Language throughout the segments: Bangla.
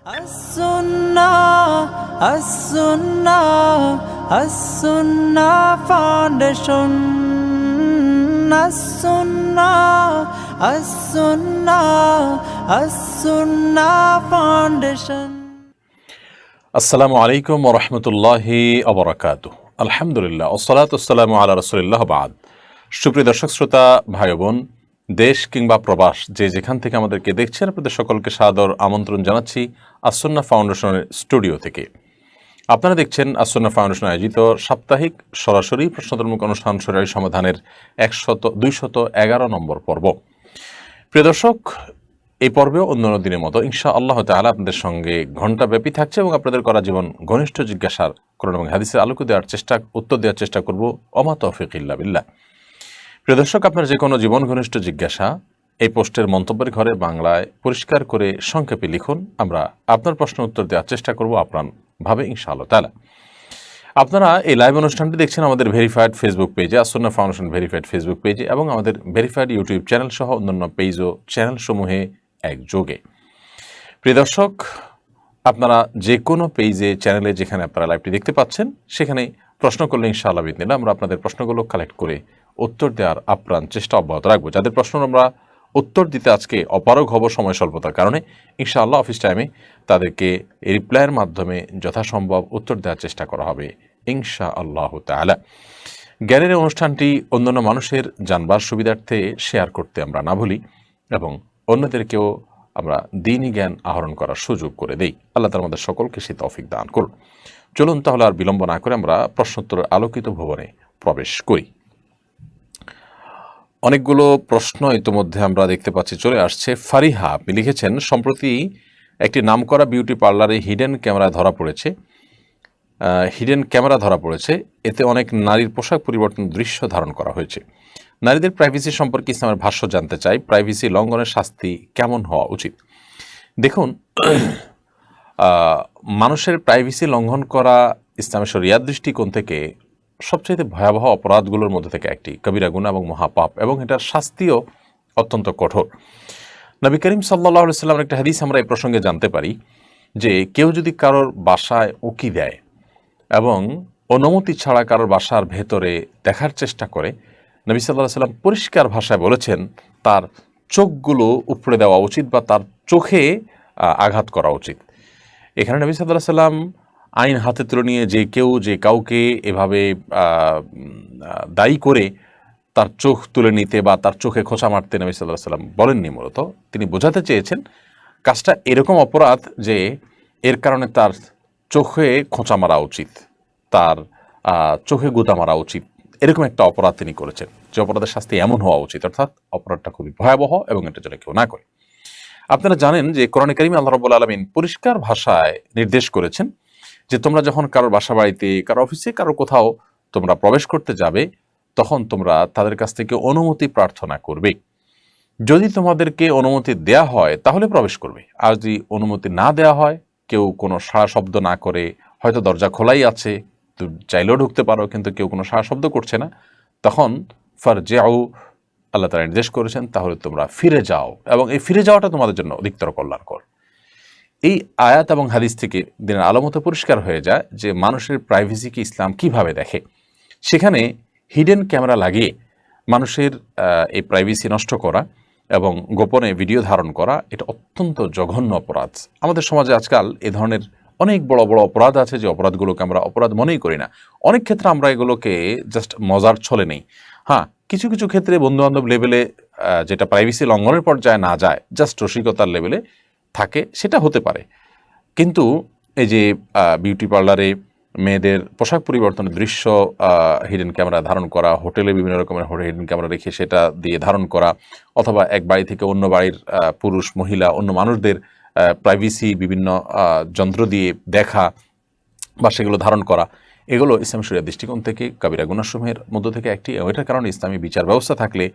As-Sunnah Foundation. As-Sunnah Foundation. আসসালামু আলাইকুম ওয়া রাহমাতুল্লাহি ওয়া বারাকাতুহু। আলহামদুলিল্লাহ ওয়াসসালাতু ওয়াসসালামু আলা রাসূলিল্লাহ বাদ। সুপ্রিয় দর্শক শ্রোতা ভাই বোন, দেশ কিংবা প্রবাস যে যেখান থেকে আমাদেরকে দেখছেন, আপনাদের সকলকে সাদর আমন্ত্রণ জানাচ্ছি আস-সুন্নাহ ফাউন্ডেশনের স্টুডিও থেকে। আপনারা দেখছেন আস-সুন্নাহ ফাউন্ডেশন আয়োজিত সাপ্তাহিক সরাসরি প্রশ্নোত্তরমূলক অনুষ্ঠান শরীয়ত সমাধানের 211 নম্বর পর্ব। প্রিয় দর্শক, এই পর্বেও অন্যান্য দিনের মতো ইনশাআল্লাহ তাআলা আপনাদের সঙ্গে ঘণ্টাব্যাপী থাকছে এবং আপনাদের করা জীবন ঘনিষ্ঠ জিজ্ঞাসার কোরআন এবং হাদিসের আলোকে উত্তর দেওয়ার চেষ্টা করব। ওমা তৌফিক ইল্লা বিল্লাহ। প্রিয় দর্শক, আপনার যে কোনো জীবন ঘনিষ্ঠ জিজ্ঞাসা এই পোস্টের মন্তব্যের ঘরে বাংলায় পরিষ্কার করে সংক্ষেপে লিখুন। আমরা আপনার প্রশ্ন উত্তর দেওয়ার চেষ্টা করব আপ্রাণভাবে ইনশাআল্লাহ তাআলা। আপনারা এই লাইভ অনুষ্ঠানটি দেখছেন আমাদের ভেরিফাইড ফেসবুক পেজে, আস-সুন্নাহ ফাউন্ডেশন ভেরিফাইড ফেসবুক পেজে, এবং আমাদের ভেরিফাইড ইউটিউব চ্যানেল সহ অন্যান্য পেজ ও চ্যানেলসমূহে একযোগে। প্রিয় দর্শক, আপনারা যে কোনো পেজে চ্যানেলে যেখানে আপনারা লাইভটি দেখতে পাচ্ছেন সেখানে প্রশ্ন করলে ইনশাআল্লাহ বিদিনিল্লাহ আমরা আপনাদের প্রশ্নগুলো কালেক্ট করে উত্তর দেওয়ার আপ্রাণ চেষ্টা অব্যাহত রাখবো। যাদের প্রশ্ন আমরা উত্তর দিতে আজকে অপারগ হব সময় স্বল্পতার কারণে, ইনশাআল্লাহ অফিস টাইমে তাদেরকে রিপ্লাইয়ের মাধ্যমে যথাসম্ভব উত্তর দেওয়ার চেষ্টা করা হবে ইনশাআল্লাহ তাআলা। জ্ঞানের অনুষ্ঠানটি অন্যান্য মানুষের জানবার সুবিধার্থে শেয়ার করতে আমরা না ভুলি এবং অন্যদেরকেও আমরা দ্বীনি জ্ঞান আহরণ করার সুযোগ করে দেই। আল্লাহ তাআলা আমাদের সকলকে সে তৌফিক দান করুন। চলুন তাহলে আর বিলম্ব না করে আমরা প্রশ্নোত্তরের আলোকিত ভুবনে প্রবেশ করি। অনেকগুলো প্রশ্ন ইতিমধ্যে আমরা দেখতে পাচ্ছি চলে আসছে। ফারিহা আপনি লিখেছেন, সম্প্রতি একটি নামকরা বিউটি পার্লারে হিডেন ক্যামেরা ধরা পড়েছে। এতে অনেক নারীর পোশাক পরিবর্তন দৃশ্য ধারণ করা হয়েছে। নারীদের প্রাইভেসি সম্পর্কে ইসলামের ভাষ্য জানতে চাই। প্রাইভেসি লঙ্ঘনের শাস্তি কেমন হওয়া উচিত? দেখুন, মানুষের প্রাইভেসি লঙ্ঘন করা ইসলামের শরিয়াত দৃষ্টিকোণ থেকে সবচেয়ে ভয়াবহ অপরাধগুলোর মধ্যে থেকে একটি, কবিরা গুনাহ এবং মহাপাপ, এবং এটার শাস্তিও অত্যন্ত কঠোর। নবী করিম সাল্লাল্লাহু আলাইহি ওয়াসাল্লামের একটা হাদিস আমরা এই প্রসঙ্গে জানতে পারি যে কেউ যদি কারোর বাসায় উকি দেয় এবং অনুমতি ছাড়া কারোর বাসার ভেতরে দেখার চেষ্টা করে, নবী সাল্লাল্লাহু আলাইহি ওয়াসাল্লাম পরিষ্কার ভাষায় বলেছেন তার চোখগুলো উপড়ে দেওয়া উচিত বা তার চোখে আঘাত করা উচিত। এখানে নবী সাল্লাল্লাহু আলাইহি ওয়াসাল্লাম আইন হাতে তুলে নিয়ে যে কাউকে এভাবে দায়ী করে তার চোখ তুলে নিতে বা তার চোখে খোঁচা মারতে নবী সাল্লাল্লাহু আলাইহি ওয়াসাল্লাম বলেননি। মূলত তিনি বোঝাতে চেয়েছেন কাজটা এরকম অপরাধ যে এর কারণে তার চোখে খোঁচা মারা উচিত, তার চোখে গুঁতা মারা উচিত, এরকম একটা অপরাধ তিনি করেছেন যে অপরাধের শাস্তি এমন হওয়া উচিত, অর্থাৎ অপরাধটা খুবই ভয়াবহ এবং এটা যেন কেউ না করে। আপনারা জানেন যে কোরআনে কারিমে আল্লাহ রাব্বুল আলামিন পরিষ্কার ভাষায় নির্দেশ করেছেন যে তোমরা যখন কারোর বাসা বাড়িতে, কারো অফিসে, কারো কোথাও তোমরা প্রবেশ করতে যাবে তখন তোমরা তাদের কাছ থেকে অনুমতি প্রার্থনা করবে। যদি তোমাদেরকে অনুমতি দেয়া হয় তাহলে প্রবেশ করবে, আর যদি অনুমতি না দেয়া হয়, কেউ কোনো সাড়া শব্দ না করে, হয়তো দরজা খোলাই আছে, তো চাইলেও ঢুকতে পারো কিন্তু কেউ কোনো সাড়া শব্দ করছে না, তখন ফারজিউ, আল্লাহ তাআলা নির্দেশ করেছেন তাহলে তোমরা ফিরে যাও, এবং এই ফিরে যাওয়াটা তোমাদের জন্য অধিকতর কল্যাণকর। এই আয়াত এবং হাদিস থেকে দিনের আলো মতো পরিষ্কার হয়ে যায় যে মানুষের প্রাইভেসিকে ইসলাম কিভাবে দেখে। সেখানে হিডেন ক্যামেরা লাগিয়ে মানুষের এই প্রাইভেসি নষ্ট করা এবং গোপনে ভিডিও ধারণ করা এটা অত্যন্ত জঘন্য অপরাধ। আমাদের সমাজে আজকাল এ ধরনের অনেক বড় বড় অপরাধ আছে যে অপরাধগুলোকে আমরা অপরাধ মনেই করি না। অনেক ক্ষেত্রে আমরা এগুলোকে জাস্ট মজার ছলে নেই। হ্যাঁ, কিছু কিছু ক্ষেত্রে বন্ধুবান্ধব লেভেলে যেটা প্রাইভেসি লঙ্ঘনের পর্যায়ে না যায়, জাস্ট রসিকতার লেভেলে থাকে, সেটা হতে পারে। কিন্তু এই যে বিউটি পার্লারে মেয়েদের পোশাক পরিবর্তনের দৃশ্য হিডেন ক্যামেরা ধারণ করা, হোটেলে বিভিন্ন রকমের হিডেন ক্যামেরা রেখে সেটা দিয়ে ধারণ করা, অথবা এক বাড়ি থেকে অন্য বাড়ির পুরুষ মহিলা অন্য মানুষদের প্রাইভেসি বিভিন্ন যন্ত্র দিয়ে দেখা বা সেগুলো ধারণ করা, এগুলো ইসলামী শরিয়াত দৃষ্টিকোণ থেকে কবিরা গুনাহসমূহের মধ্য থেকে একটি। এটার কারণে ইসলামী বিচার ব্যবস্থা থাকলে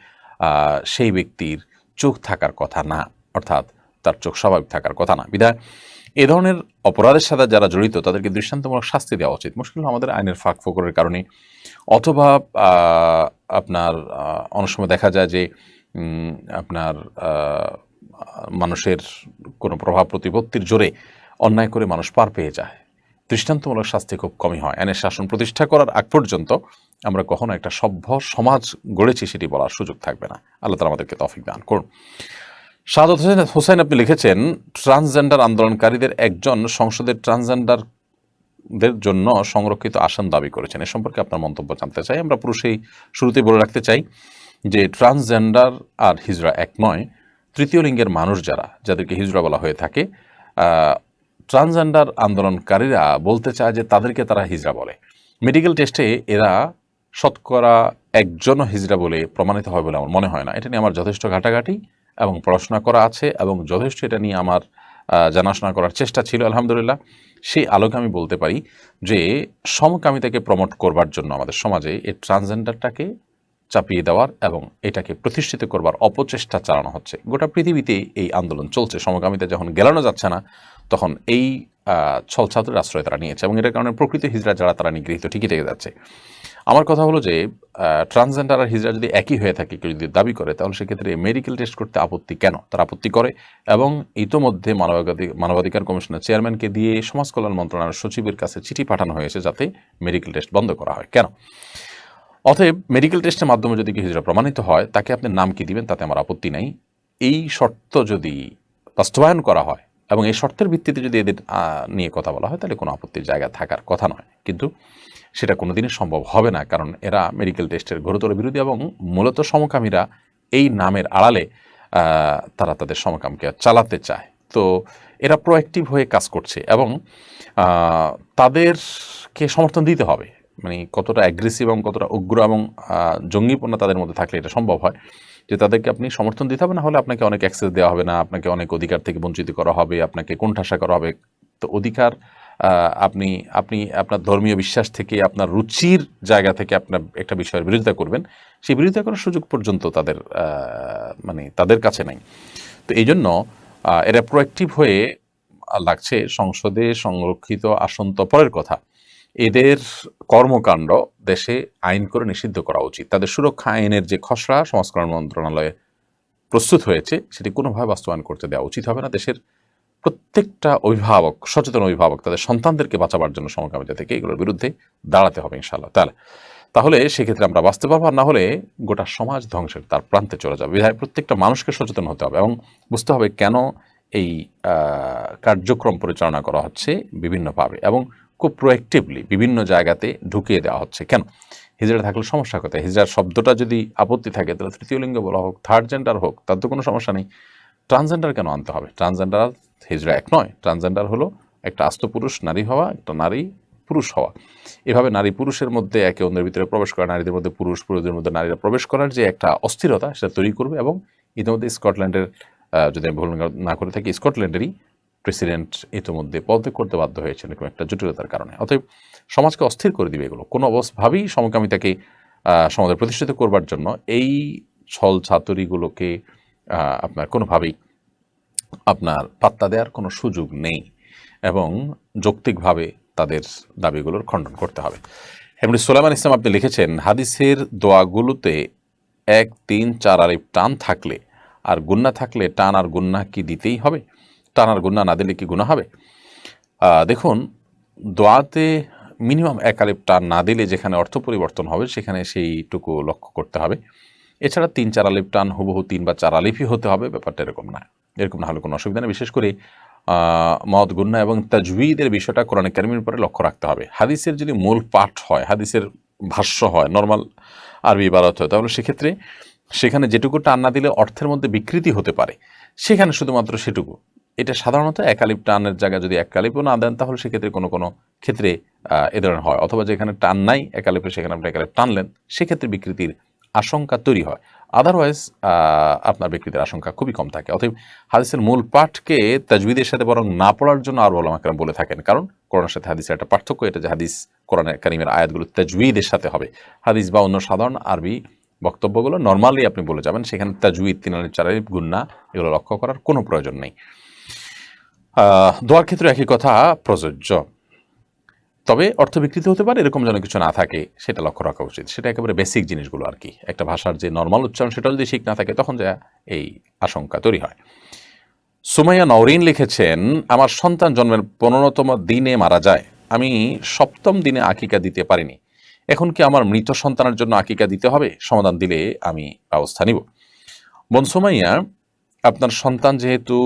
সেই ব্যক্তির চোখ থাকার কথা না, অর্থাৎ তার চোখ স্বাভাবিক থাকার কথা না। বিধায় এ ধরনের অপরাধের সাথে যারা জড়িত তাদেরকে দৃষ্টান্তমূলক শাস্তি দেওয়া উচিত। মুশকিল আমাদের আইনের ফাঁক ফোকরের কারণে, অথবা আপনার অনেক সময় দেখা যায় যে আপনার মানুষের কোনো প্রভাব প্রতিপত্তির জোরে অন্যায় করে মানুষ পার পেয়ে যায়, দৃষ্টান্তমূলক শাস্তি খুব কমই হয়। আইনের শাসন প্রতিষ্ঠা করার আগ পর্যন্ত আমরা কখনো একটা সভ্য সমাজ গড়েছি সেটি বলার সুযোগ থাকবে না। আল্লাহ তাআলা আমাদেরকে তৌফিক দান করুন। শাহাদাত হোসেন আপনি লিখেছেন, ট্রান্সজেন্ডার আন্দোলনকারীদের একজন সংসদের ট্রান্সজেন্ডারদের জন্য সংরক্ষিত আসন দাবি করেছেন। এ সম্পর্কে আপনার মন্তব্য জানতে চাই। আমরা পুরুষেই শুরুতেই বলে রাখতে চাই যে ট্রান্সজেন্ডার আর হিজড়া এক নয়। তৃতীয় লিঙ্গের মানুষ যাদেরকে হিজড়া বলা হয়ে থাকে, ট্রান্সজেন্ডার আন্দোলনকারীরা বলতে চায় যে তাদেরকে তারা হিজড়া বলে। মেডিকেল টেস্টে এরা শতকরা একজনও হিজড়া বলে প্রমাণিত হয় বলে আমার মনে হয় না। এটা নিয়ে আমার যথেষ্ট ঘাটাঘাটি এবং পড়াশোনা করা আছে এবং যথেষ্ট এটা নিয়ে আমার জানাশোনা করার চেষ্টা ছিল। আলহামদুলিল্লাহ, সেই আলোকে আমি বলতে পারি যে সমকামিতাকে প্রমোট করবার জন্য আমাদের সমাজে এই ট্রান্সজেন্ডারটাকে চাপিয়ে দেওয়ার এবং এটাকে প্রতিষ্ঠিত করবার অপচেষ্টা চালানো হচ্ছে। গোটা পৃথিবীতে এই আন্দোলন চলছে। সমকামিতা যখন গেলানো যাচ্ছে না তখন এই ছলছাতুর আশ্রয় তারা নিয়েছে এবং এটার কারণে প্রকৃত হিজড়া যারা তারা নিগৃহীত ঠিকই থেকে যাচ্ছে। আমার কথা হলো যে ট্রান্সজেন্ডার আর হিজড়া যদি একই হয়ে থাকে, কেউ যদি দাবি করে, তাহলে সেক্ষেত্রে মেডিকেল টেস্ট করতে আপত্তি কেন? তারা আপত্তি করে এবং ইতোমধ্যে মানবাধিকার কমিশনের চেয়ারম্যানকে দিয়ে সমাজ কল্যাণ মন্ত্রণালয়ের সচিবের কাছে চিঠি পাঠানো হয়েছে যাতে মেডিকেল টেস্ট বন্ধ করা হয়। কেন? অতএব মেডিকেল টেস্টের মাধ্যমে যদি কেউ হিজড়া প্রমাণিত হয়, তাকে আপনি নাম কি দিবেন তাতে আমার আপত্তি নাই। এই শর্ত যদি বাস্তবায়ন করা হয় এবং এই শর্তের ভিত্তিতে যদি এদের নিয়ে কথা বলা হয়, তাহলে কোনো আপত্তির জায়গা থাকার কথা নয়। কিন্তু সেটা কোনোদিনই সম্ভব হবে না, কারণ এরা মেডিকেল টেস্টের ঘোরতর বিরোধী এবং মূলত সমকামীরা এই নামের আড়ালে তারা তাদের সমকামকে চালাতে চায়। তো এরা প্রোঅ্যাক্টিভ হয়ে কাজ করছে এবং তাদেরকে সমর্থন দিতে হবে। মানে কতটা অ্যাগ্রেসিভ এবং কতটা উগ্র এবং জঙ্গিপূর্ণ তাদের মধ্যে থাকলে এটা সম্ভব হয় যে তাদেরকে আপনি সমর্থন দিতে হবে, না হলে আপনাকে অনেক অ্যাক্সেস দেওয়া হবে না, আপনাকে অনেক অধিকার থেকে বঞ্চিত করা হবে, আপনাকে কোণঠাসা করা হবে। তো অধিকার আপনি আপনার ধর্মীয় বিশ্বাস থেকে, আপনার রুচির জায়গা থেকে আপনার একটা বিষয়ের বিরোধিতা করবেন, সেই বিরোধিতা করার সুযোগ পর্যন্ত তাদের কাছে নাই। তো এই জন্য এরা প্রোঅ্যাক্টিভ হয়ে লাগছে। সংসদে সংরক্ষিত আসন তো পরের কথা, এদের কর্মকাণ্ড দেশে আইন করে নিষিদ্ধ করা উচিত। তাদের সুরক্ষা আইনের যে খসড়া সমাজ কল্যাণ মন্ত্রণালয়ে প্রস্তুত হয়েছে সেটি কোনোভাবে বাস্তবায়ন করতে দেওয়া উচিত হবে না। দেশের প্রত্যেকটা অভিভাবক, সচেতন অভিভাবক, তাদের সন্তানদেরকে বাঁচাবার জন্য সমকামিতা থেকে এগুলোর বিরুদ্ধে দাঁড়াতে হবে ইনশাআল্লাহ তাআলা। তাহলে সেক্ষেত্রে আমরা বাঁচতে পারবো, আর না হলে গোটা সমাজ ধ্বংসের তার প্রান্তে চলে যাবে। বিধায় প্রত্যেকটা মানুষকে সচেতন হতে হবে এবং বুঝতে হবে কেন এই কার্যক্রম পরিচালনা করা হচ্ছে বিভিন্নভাবে এবং খুব প্রোঅ্যাক্টিভলি বিভিন্ন জায়গাতে ঢুকিয়ে দেওয়া হচ্ছে। কেন? হিজড়া থাকলে সমস্যা কোথায়? হিজড়ার শব্দটা যদি আপত্তি থাকে তাহলে তৃতীয় লিঙ্গ বলা হোক, থার্ড জেন্ডার হোক, তার তো কোনো সমস্যা নেই। ট্রান্সজেন্ডার কেন আনতে হবে? ট্রান্সজেন্ডার আর হিজড়া এক নয়। ট্রান্সজেন্ডার হলো একটা আস্ত পুরুষ নারী হওয়া, একটা নারী পুরুষ হওয়া। এভাবে নারী পুরুষের মধ্যে একে অন্যের ভিতরে প্রবেশ করা, নারীদের মধ্যে পুরুষ, পুরুষদের মধ্যে নারীরা প্রবেশ করার যে একটা অস্থিরতা সেটা তৈরি করবে। এবং ইতিমধ্যে স্কটল্যান্ডের, যদি আমি ভুল না করে থাকি, স্কটল্যান্ডেরই প্রেসিডেন্ট ইতিমধ্যে পদত্যাগ করতে বাধ্য হয়েছে এরকম একটা জটিলতার কারণে। অতএব সমাজকে অস্থির করে দিবে এগুলো। কোনো অবস্থাভাবেই সমকামিতাকে সমাজে প্রতিষ্ঠিত করবার জন্য এই ছল ছাতুরিগুলোকে আপনার কোনোভাবেই আপনার পাত্তা দেওয়ার কোনো সুযোগ নেই এবং যৌক্তিকভাবে তাদের দাবিগুলোর খণ্ডন করতে হবে। এমনি সোলাইমান ইসলাম আপনি লিখেছেন, হাদিসের দোয়াগুলোতে 1, 3, 4 আলিফ টান থাকলে আর গুন্না থাকলে টান আর গুন্না কি দিতেই হবে? টান আর গুন্না না দিলে কি গুনাহ হবে? দেখুন, দোয়াতে মিনিমাম 1 আলিফ টান না দিলে যেখানে অর্থ পরিবর্তন হবে সেখানে সেইটুকু লক্ষ্য করতে হবে। এছাড়া 3, 4 আলিফ টান হুবহু 3 বা 4 আলিফই হতে হবে, ব্যাপারটা এরকম না। এরকম না হলে কোনো অসুবিধা নেই। বিশেষ করে মদ, গুন্না এবং তাজউইদের বিষয়টা কোরআন কারীমের উপরে লক্ষ্য রাখতে হবে। হাদিসের যদি মূল পাঠ হয়, হাদিসের ভাষ্য হয়, নর্মাল আরবি ইবারত হয়, তাহলে সেক্ষেত্রে সেখানে যেটুকু টান না দিলে অর্থের মধ্যে বিকৃতি হতে পারে, সেখানে শুধুমাত্র সেটুকু। এটা সাধারণত 1 আলিফ টানের জায়গায় যদি 1 আলিফও না দেন তাহলে সেক্ষেত্রে কোনো কোনো ক্ষেত্রে এ ধরনের হয়। অথবা যেখানে টান নাই 1 আলিফে, সেখানে আপনি 1 আলিফ টানলেন, সেক্ষেত্রে বিকৃতির আশঙ্কা তৈরি হয়। আদারওয়াইজ আপনার বিকৃতির আশঙ্কা খুবই কম থাকে। অতএব হাদিসের মূল পাঠকে তাজউইদের সাথে বরং না পড়ার জন্য আর ওলামা কেরাম বলে থাকেন, কারণ কোরআনের সাথে হাদিসের একটা পার্থক্য এটা যে হাদিস কোরআন কারীমের আয়াতগুলো তাজউইদের সাথে হবে। হাদিস বা অন্য সাধারণ আরবি বক্তব্যগুলো নর্মালি আপনি বলে যাবেন, সেখানে তাজউইদ, 3 আলিফ 4 আলিফ, গুন্না এগুলো লক্ষ্য করার কোনো প্রয়োজন নেই। দোয়ার ক্ষেত্রে একই কথা প্রযোজ্য, তবে অর্থ বিকৃতি হতে পারে এরকম যেন কিছু না থাকে সেটা লক্ষ্য রাখা উচিত। সেটা একেবারে বেসিক জিনিসগুলো আর কি। একটা ভাষার যে নর্মাল উচ্চারণ সেটা যদি ঠিক না থাকে তখন যা এই আশঙ্কা তৈরি হয়। সুমাইয়া নওরিন লিখেছেন, আমার সন্তান জন্মের 15তম দিনে মারা যায়, আমি 7ম দিনে আকিকা দিতে পারিনি, এখন কি আমার মৃত সন্তানের জন্য আকিকা দিতে হবে? সমাধান দিলে আমি ব্যবস্থা নিব। বোন সুমাইয়া, আপনার সন্তান যেহেতু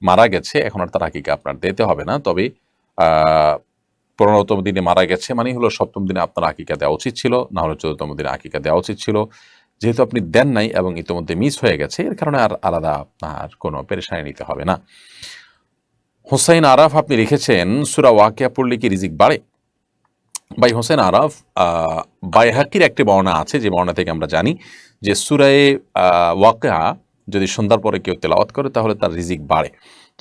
মারা গেছে, এখন আর তার আকিকা আপনার দিতে হবে না। তবে 15তম দিনে মারা গেছে মানে হলো 7ম দিনে আপনার আকিকা দেওয়া উচিত ছিল, না হলে 14তম দিনে আকিকা দেওয়া উচিত ছিল। যেহেতু আপনি দেন নাই এবং ইতিমধ্যে মিস হয়ে গেছে, এর কারণে আর আলাদা আপনার কোনো পেরেশানি নিতে হবে না। হোসাইন আরাফ আপনি লিখেছেন, সূরা ওয়াকিয়া পড়লে কি রিজিক বাড়ে? ভাই হোসেন আরাফ, বাইহাকির একটি বর্ণনা আছে, যে বর্ণনা থেকে আমরা জানি যে সূরায়ে ওয়াকিয়া যদি সন্ধ্যার পরে কেউ তেলাওয়াত করে তাহলে তার রিজিক বাড়ে।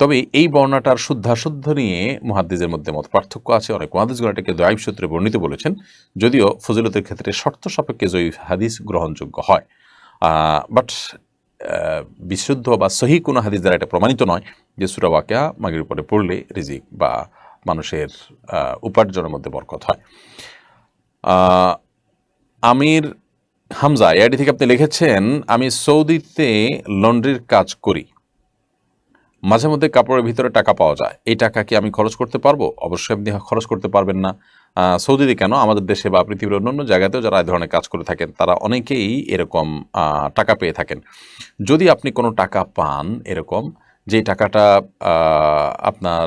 তবে এই বর্ণনাটার শুদ্ধাশুদ্ধ নিয়ে মুহাদ্দিসের মধ্যে মত পার্থক্য আছে। অনেক মুহাদ্দিসগণ এটাকে দঈফ সূত্রে বর্ণিত বলেছেন, যদিও ফজিলতের ক্ষেত্রে শর্ত সাপেক্ষে জয়ীফ হাদিস গ্রহণযোগ্য হয়। বাট বিশুদ্ধ বা সহি কোনো হাদিস দ্বারা এটা প্রমাণিত নয় যে সূরা ওয়াকিয়া মাগরিবের পরে পড়লে রিজিক বা মানুষের উপার্জনের মধ্যে বরকত হয়। আমির হামজা এআইডি থেকে আপনি লিখেছেন, আমি সৌদিতে লন্ড্রির কাজ করি, মাঝে মধ্যে কাপড়ের ভিতরে টাকা পাওয়া যায়, এই টাকা কি আমি খরচ করতে পারবো? অবশ্যই আপনি খরচ করতে পারবেন না। সৌদিতে কেন, আমাদের দেশে বা পৃথিবীর অন্যান্য জায়গাতেও যারা এই ধরনের কাজ করে থাকেন তারা অনেকেই এরকম টাকা পেয়ে থাকেন। যদি আপনি কোনো টাকা পান এরকম, যে টাকাটা আপনার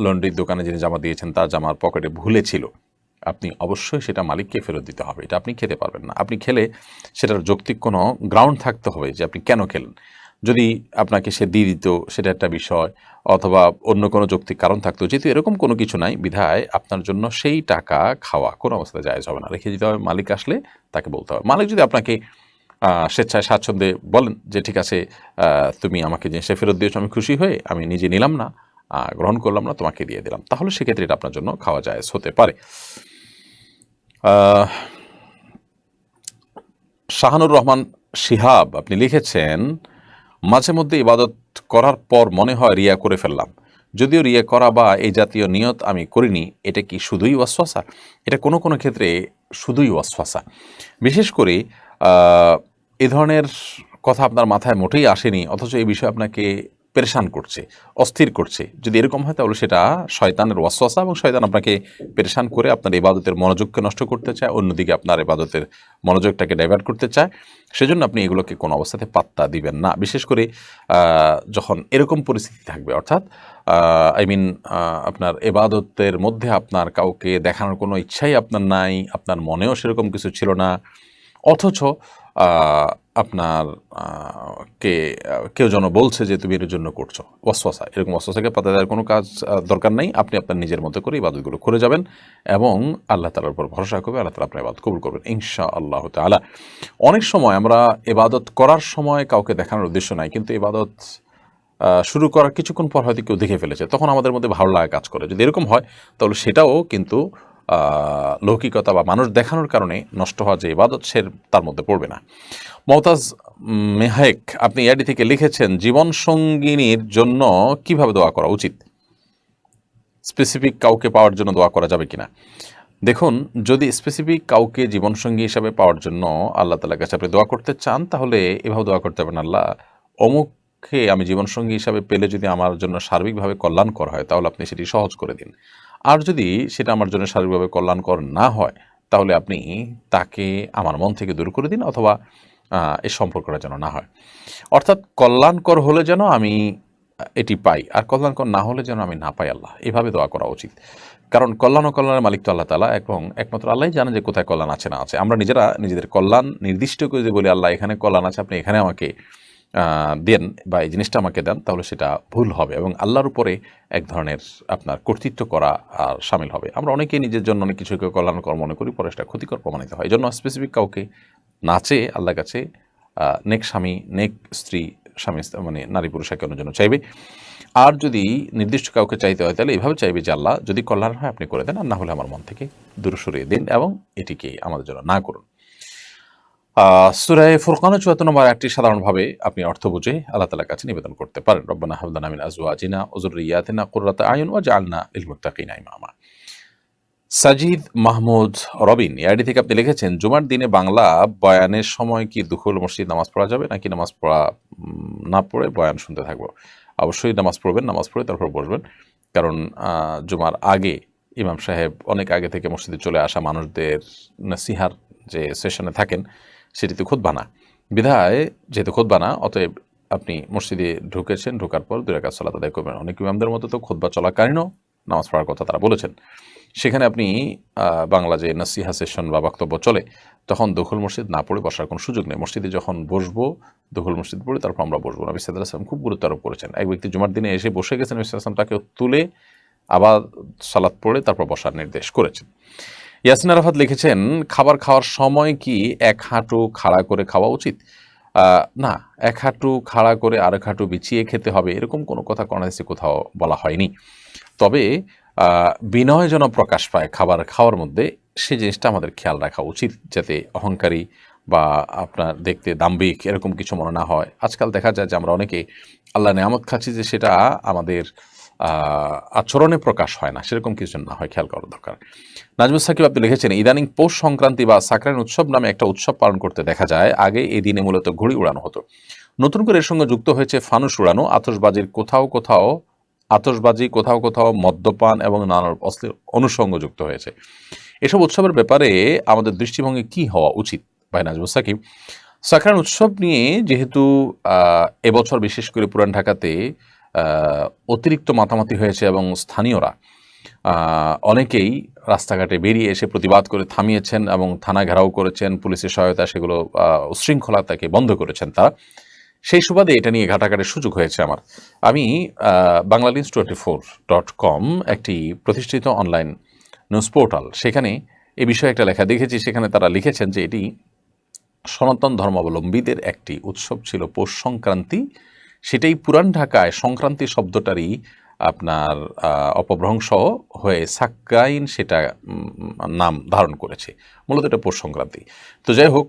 লন্ড্রির দোকানে যিনি জামা দিয়েছেন তার জামার পকেটে ভুলে ছিল, আপনি অবশ্যই সেটা মালিককে ফেরত দিতে হবে। এটা আপনি খেতে পারবেন না। আপনি খেলে সেটার যৌক্তিক কোনো গ্রাউন্ড থাকতে হবে যে আপনি কেন খেলেন। যদি আপনাকে সে দিয়ে দিত সেটা একটা বিষয়, অথবা অন্য কোনো যৌক্তিক কারণ থাকতো। যেহেতু এরকম কোনো কিছু নাই, বিধায় আপনার জন্য সেই টাকা খাওয়া কোনো অবস্থায় জায়েজ হবে না, রেখে দিতে হবে। মালিক আসলে তাকে বলতে হবে। মালিক যদি আপনাকে স্বেচ্ছায় স্বাচ্ছন্দ্যে বলেন যে ঠিক আছে, তুমি আমাকে জিনিসটা ফেরত দিয়েছো, আমি খুশি হয়ে আমি নিজে নিলাম না, গ্রহণ করলাম না, তোমাকে দিয়ে দিলাম, তাহলে সেক্ষেত্রে এটা আপনার জন্য খাওয়া জায়েজ হতে পারে। শাহানুর রহমান শিহাব আপনি লিখেছেন, মাঝে মধ্যে ইবাদত করার পর মনে হয় রিয়া করে ফেললাম, যদিও রিয়া করা বা এই জাতীয় নিয়ত আমি করিনি, এটা কি শুধুই ওয়াসওয়াসা? এটা কোনো কোনো ক্ষেত্রে শুধুই ওয়াসওয়াসা। বিশেষ করে এ ধরনের কথা আপনার মাথায় মোটেই আসেনি, অথচ এই বিষয়ে আপনাকে পেরেশান করছে, অস্থির করছে। যদি এরকম হয় তাহলে সেটা শয়তানের ওয়াসওয়াসা, এবং শয়তান আপনাকে পেরেশান করে আপনার ইবাদতের মনোযোগকে নষ্ট করতে চায়, অন্যদিকে আপনার ইবাদতের মনোযোগটাকে ডাইভার্ট করতে চায়। সেজন্য আপনি এগুলোকে কোনো অবস্থাতে পাত্তা দিবেন না। বিশেষ করে যখন এরকম পরিস্থিতি থাকবে, অর্থাৎ আপনার ইবাদতের মধ্যে আপনার কাউকে দেখানোর কোনো ইচ্ছাই আপনার নাই, আপনার মনেও সেরকম কিছু ছিল না, অথচ আপনার কেউ যেন বলছে যে তুমি এর জন্য করছো, ওয়াসওয়াসা। এরকম ওয়াসওয়াসাকে পাত্তা দেওয়ার কোনো কাজ দরকার নেই। আপনি আপনার নিজের মতো করে ইবাদতগুলো করে যাবেন এবং আল্লাহ তাআলার উপর ভরসা করবে, আল্লাহ তাআলা আপনার ইবাদত কবুল করবেন ইনশাআল্লাহ তাআলা। অনেক সময় আমরা ইবাদত করার সময় কাউকে দেখানোর উদ্দেশ্য নাই, কিন্তু ইবাদত শুরু করার কিছুক্ষণ পর হয়তো কেউ দেখে ফেলেছে, তখন আমাদের মধ্যে ভালো লাগা কাজ করে। যদি এরকম হয় তাহলে সেটাও কিন্তু লৌকিকতা বা মানুষ দেখানোর কারণে নষ্ট হওয়া যে ইবাদত, সে তার মধ্যে পড়বে না। মওতাজ মেহেক আপনি এআইডি থেকে লিখেছেন, জীবন সঙ্গিনীর জন্য কিভাবে দোয়া করা উচিত? স্পেসিফিক কাউকে পাওয়ার জন্য দোয়া করা যাবে কিনা? দেখুন, যদি স্পেসিফিক কাউকে জীবনসঙ্গী হিসাবে পাওয়ার জন্য আল্লাহ তাআলার কাছে আপনি দোয়া করতে চান, তাহলে এভাবে দোয়া করতে পারেন, আল্লাহ অমুককে আমি জীবনসঙ্গী হিসাবে পেলে যদি আমার জন্য সার্বিকভাবে কল্যাণকর হয় তাহলে আপনি সেটি সহজ করে দিন। আর যদি সেটা আমার জন্য সার্বিকভাবে কল্যাণকর না হয় তাহলে আপনি তাকে আমার মন থেকে দূর করে দিন, অথবা এই সম্পর্কটা যেন না হয়। অর্থাৎ কল্যাণকর হলে যেন আমি এটি পাই, আর কল্যাণকর না হলে যেন আমি না পাই। আল্লাহ, এভাবে দোয়া করা উচিত। কারণ কল্যাণ ও কল্যাণের মালিক তো আল্লাহ তাআলা, এবং একমাত্র আল্লাহই জানেন যে কোথায় কল্যাণ আছে না আছে। আমরা নিজেরা নিজেদের কল্যাণ নির্দিষ্ট করে যে বলি আল্লাহ এখানে কল্যাণ আছে, আপনি এখানে আমাকে দেন বা এই জিনিসটা আমাকে দেন, তাহলে সেটা ভুল হবে এবং আল্লাহর উপরে এক ধরনের আপনার কর্তৃত্ব করা আর শামিল হবে। আমরা অনেকেই নিজের জন্য অনেক কিছুকে কল্যাণকর মনে করি, পরে সেটা ক্ষতিকর প্রমাণিত হয়। এই জন্য স্পেসিফিক কাউকে না চেয়ে আল্লাহর কাছে নেক স্বামী, নেক স্ত্রী, স্বামী মানে নারী পুরুষ একে অন্যের জন্য চাইবে। আর যদি নির্দিষ্ট কাউকে চাইতে হয় তাহলে এইভাবে চাইবে যে আল্লাহ যদি কল্যাণ হয় আপনি করে দেন, আর না হলে আমার মন থেকে দূর সরিয়ে দিন এবং এটিকে আমাদের জন্য না করুন। সূরা ফুরকানের ৭৪ নম্বর আয়াতটি সাধারণভাবে আপনি অর্থ বুঝে আল্লাহ তাআলার কাছে নিবেদন করতে পারেন। রব্বানা হাব লানা মিন আজওয়াজিনা ওয়া যুররিয়াতিনা কুররাতা আয়ুন ওয়াজআলনা লিল মুত্তাকিনা ইমামা। সাজিদ মাহমুদ রবিন এআইডি থেকে আপনি লিখেছেন, জুমার দিনে বাংলা বয়ানের সময় কি দুখুল মসজিদ নামাজ পড়া যাবে, নাকি নামাজ পড়া না পড়ে বয়ান শুনতে থাকবো? অবশ্যই নামাজ পড়বেন, নামাজ পড়ে তারপর বসবেন। কারণ জুমার আগে ইমাম সাহেব অনেক আগে থেকে মসজিদে চলে আসা মানুষদের নসিহার যে সেশনে থাকেন সেটি তো খুতবা না, বিধায় যেহেতু খুতবা না, অতএব আপনি মসজিদে ঢুকেছেন, ঢোকার পর 2 রাকাত সালাত আদায় করবেন। অনেক ইমামদের মতো তো খুতবা চলাকালীনও নামাজ পড়ার কথা তারা বলেছেন। সেখানে আপনি বাংলা যে নসিহা সেশন বা বক্তব্য চলে, তখন দখল মসজিদ না পড়ে বসার কোনো সুযোগ নেই। মসজিদে যখন বসবো, দখল মসজিদ পড়ে তারপর আমরা বসবো। নবী সাল্লাল্লাহু আলাইহি ওয়াসাল্লাম খুব গুরুত্ব আরোপ করেছেন। এক ব্যক্তি জুমার দিনে এসে বসে গেছেন, নবী সাল্লাল্লাহু আলাইহি ওয়াসাল্লাম তাকে তুলে আবার সালাত পড়ে তারপর বসার নির্দেশ করেছেন। ইয়াসিন আরাফাত লিখেছেন, খাবার খাওয়ার সময় কি এক হাঁটু খাড়া করে খাওয়া উচিত? না, এক হাঁটু খাড়া করে আরেক হাঁটু বিছিয়ে খেতে হবে এরকম কোনো কথা কোরআন হাদিসে কোথাও বলা হয়নি। তবে বিনয় যেন প্রকাশ পায় খাবার খাওয়ার মধ্যে, সেই জিনিসটা আমাদের খেয়াল রাখা উচিত, যাতে অহংকারী বা আপনার দেখতে দাম্ভিক এরকম কিছু মনে না হয়। আজকাল দেখা যায় যে আমরা অনেকে আল্লাহ নেয়ামত খাচ্ছি, যে সেটা আমাদের আচরণে প্রকাশ হয় না, সেরকম কিছু না হয়, খেয়াল করা দরকার। নাজমুস সাকিব আপনি লিখেছেন, ইদানিং পৌষ সংক্রান্তি বা সাকরাইন উৎসব নামে একটা উৎসব পালন করতে দেখা যায়। আগে এই দিনে মূলত ঘুড়ি উড়ানো হতো, নতুন করে এর সঙ্গে যুক্ত হয়েছে ফানুস উড়ানো, আতশবাজি কোথাও কোথাও মদ্যপান এবং নানা অশ্লীল অনুষঙ্গ যুক্ত হয়েছে। এসব উৎসবের ব্যাপারে আমাদের দৃষ্টিভঙ্গি কি হওয়া উচিত? ভাই নাজমুস সাকিব, সাকরাইন উৎসব নিয়ে যেহেতু এবছর বিশেষ করে পুরান ঢাকাতে অতিরিক্ত মাতামাতি হয়েছে এবং স্থানীয়রা অনেকেই রাস্তাঘাটে বেরিয়ে এসে প্রতিবাদ করে থামিয়েছেন এবং থানা ঘেরাও করেছেন, পুলিশের সহায়তা সেগুলো উচ্ছৃঙ্খলতাকে বন্ধ করেছেন তারা। সেই সুবাদে এটা নিয়ে ঘাটাঘাটির সুযোগ হয়েছে আমার। আমি Banglanews24.com একটি প্রতিষ্ঠিত অনলাইন নিউজ পোর্টাল, সেখানে এ বিষয়ে একটা লেখা দেখেছি। সেখানে তারা লিখেছেন যে এটি সনাতন ধর্মাবলম্বীদের একটি উৎসব ছিল, পৌষ সংক্রান্তি। সেটাই পুরান ঢাকায় সংক্রান্তি শব্দটারই আপনার অপভ্রংশ হয়ে সাকরাইন সেটা নাম ধারণ করেছে। মূলত এটা পৌষ সংক্রান্তি। তো যাই হোক,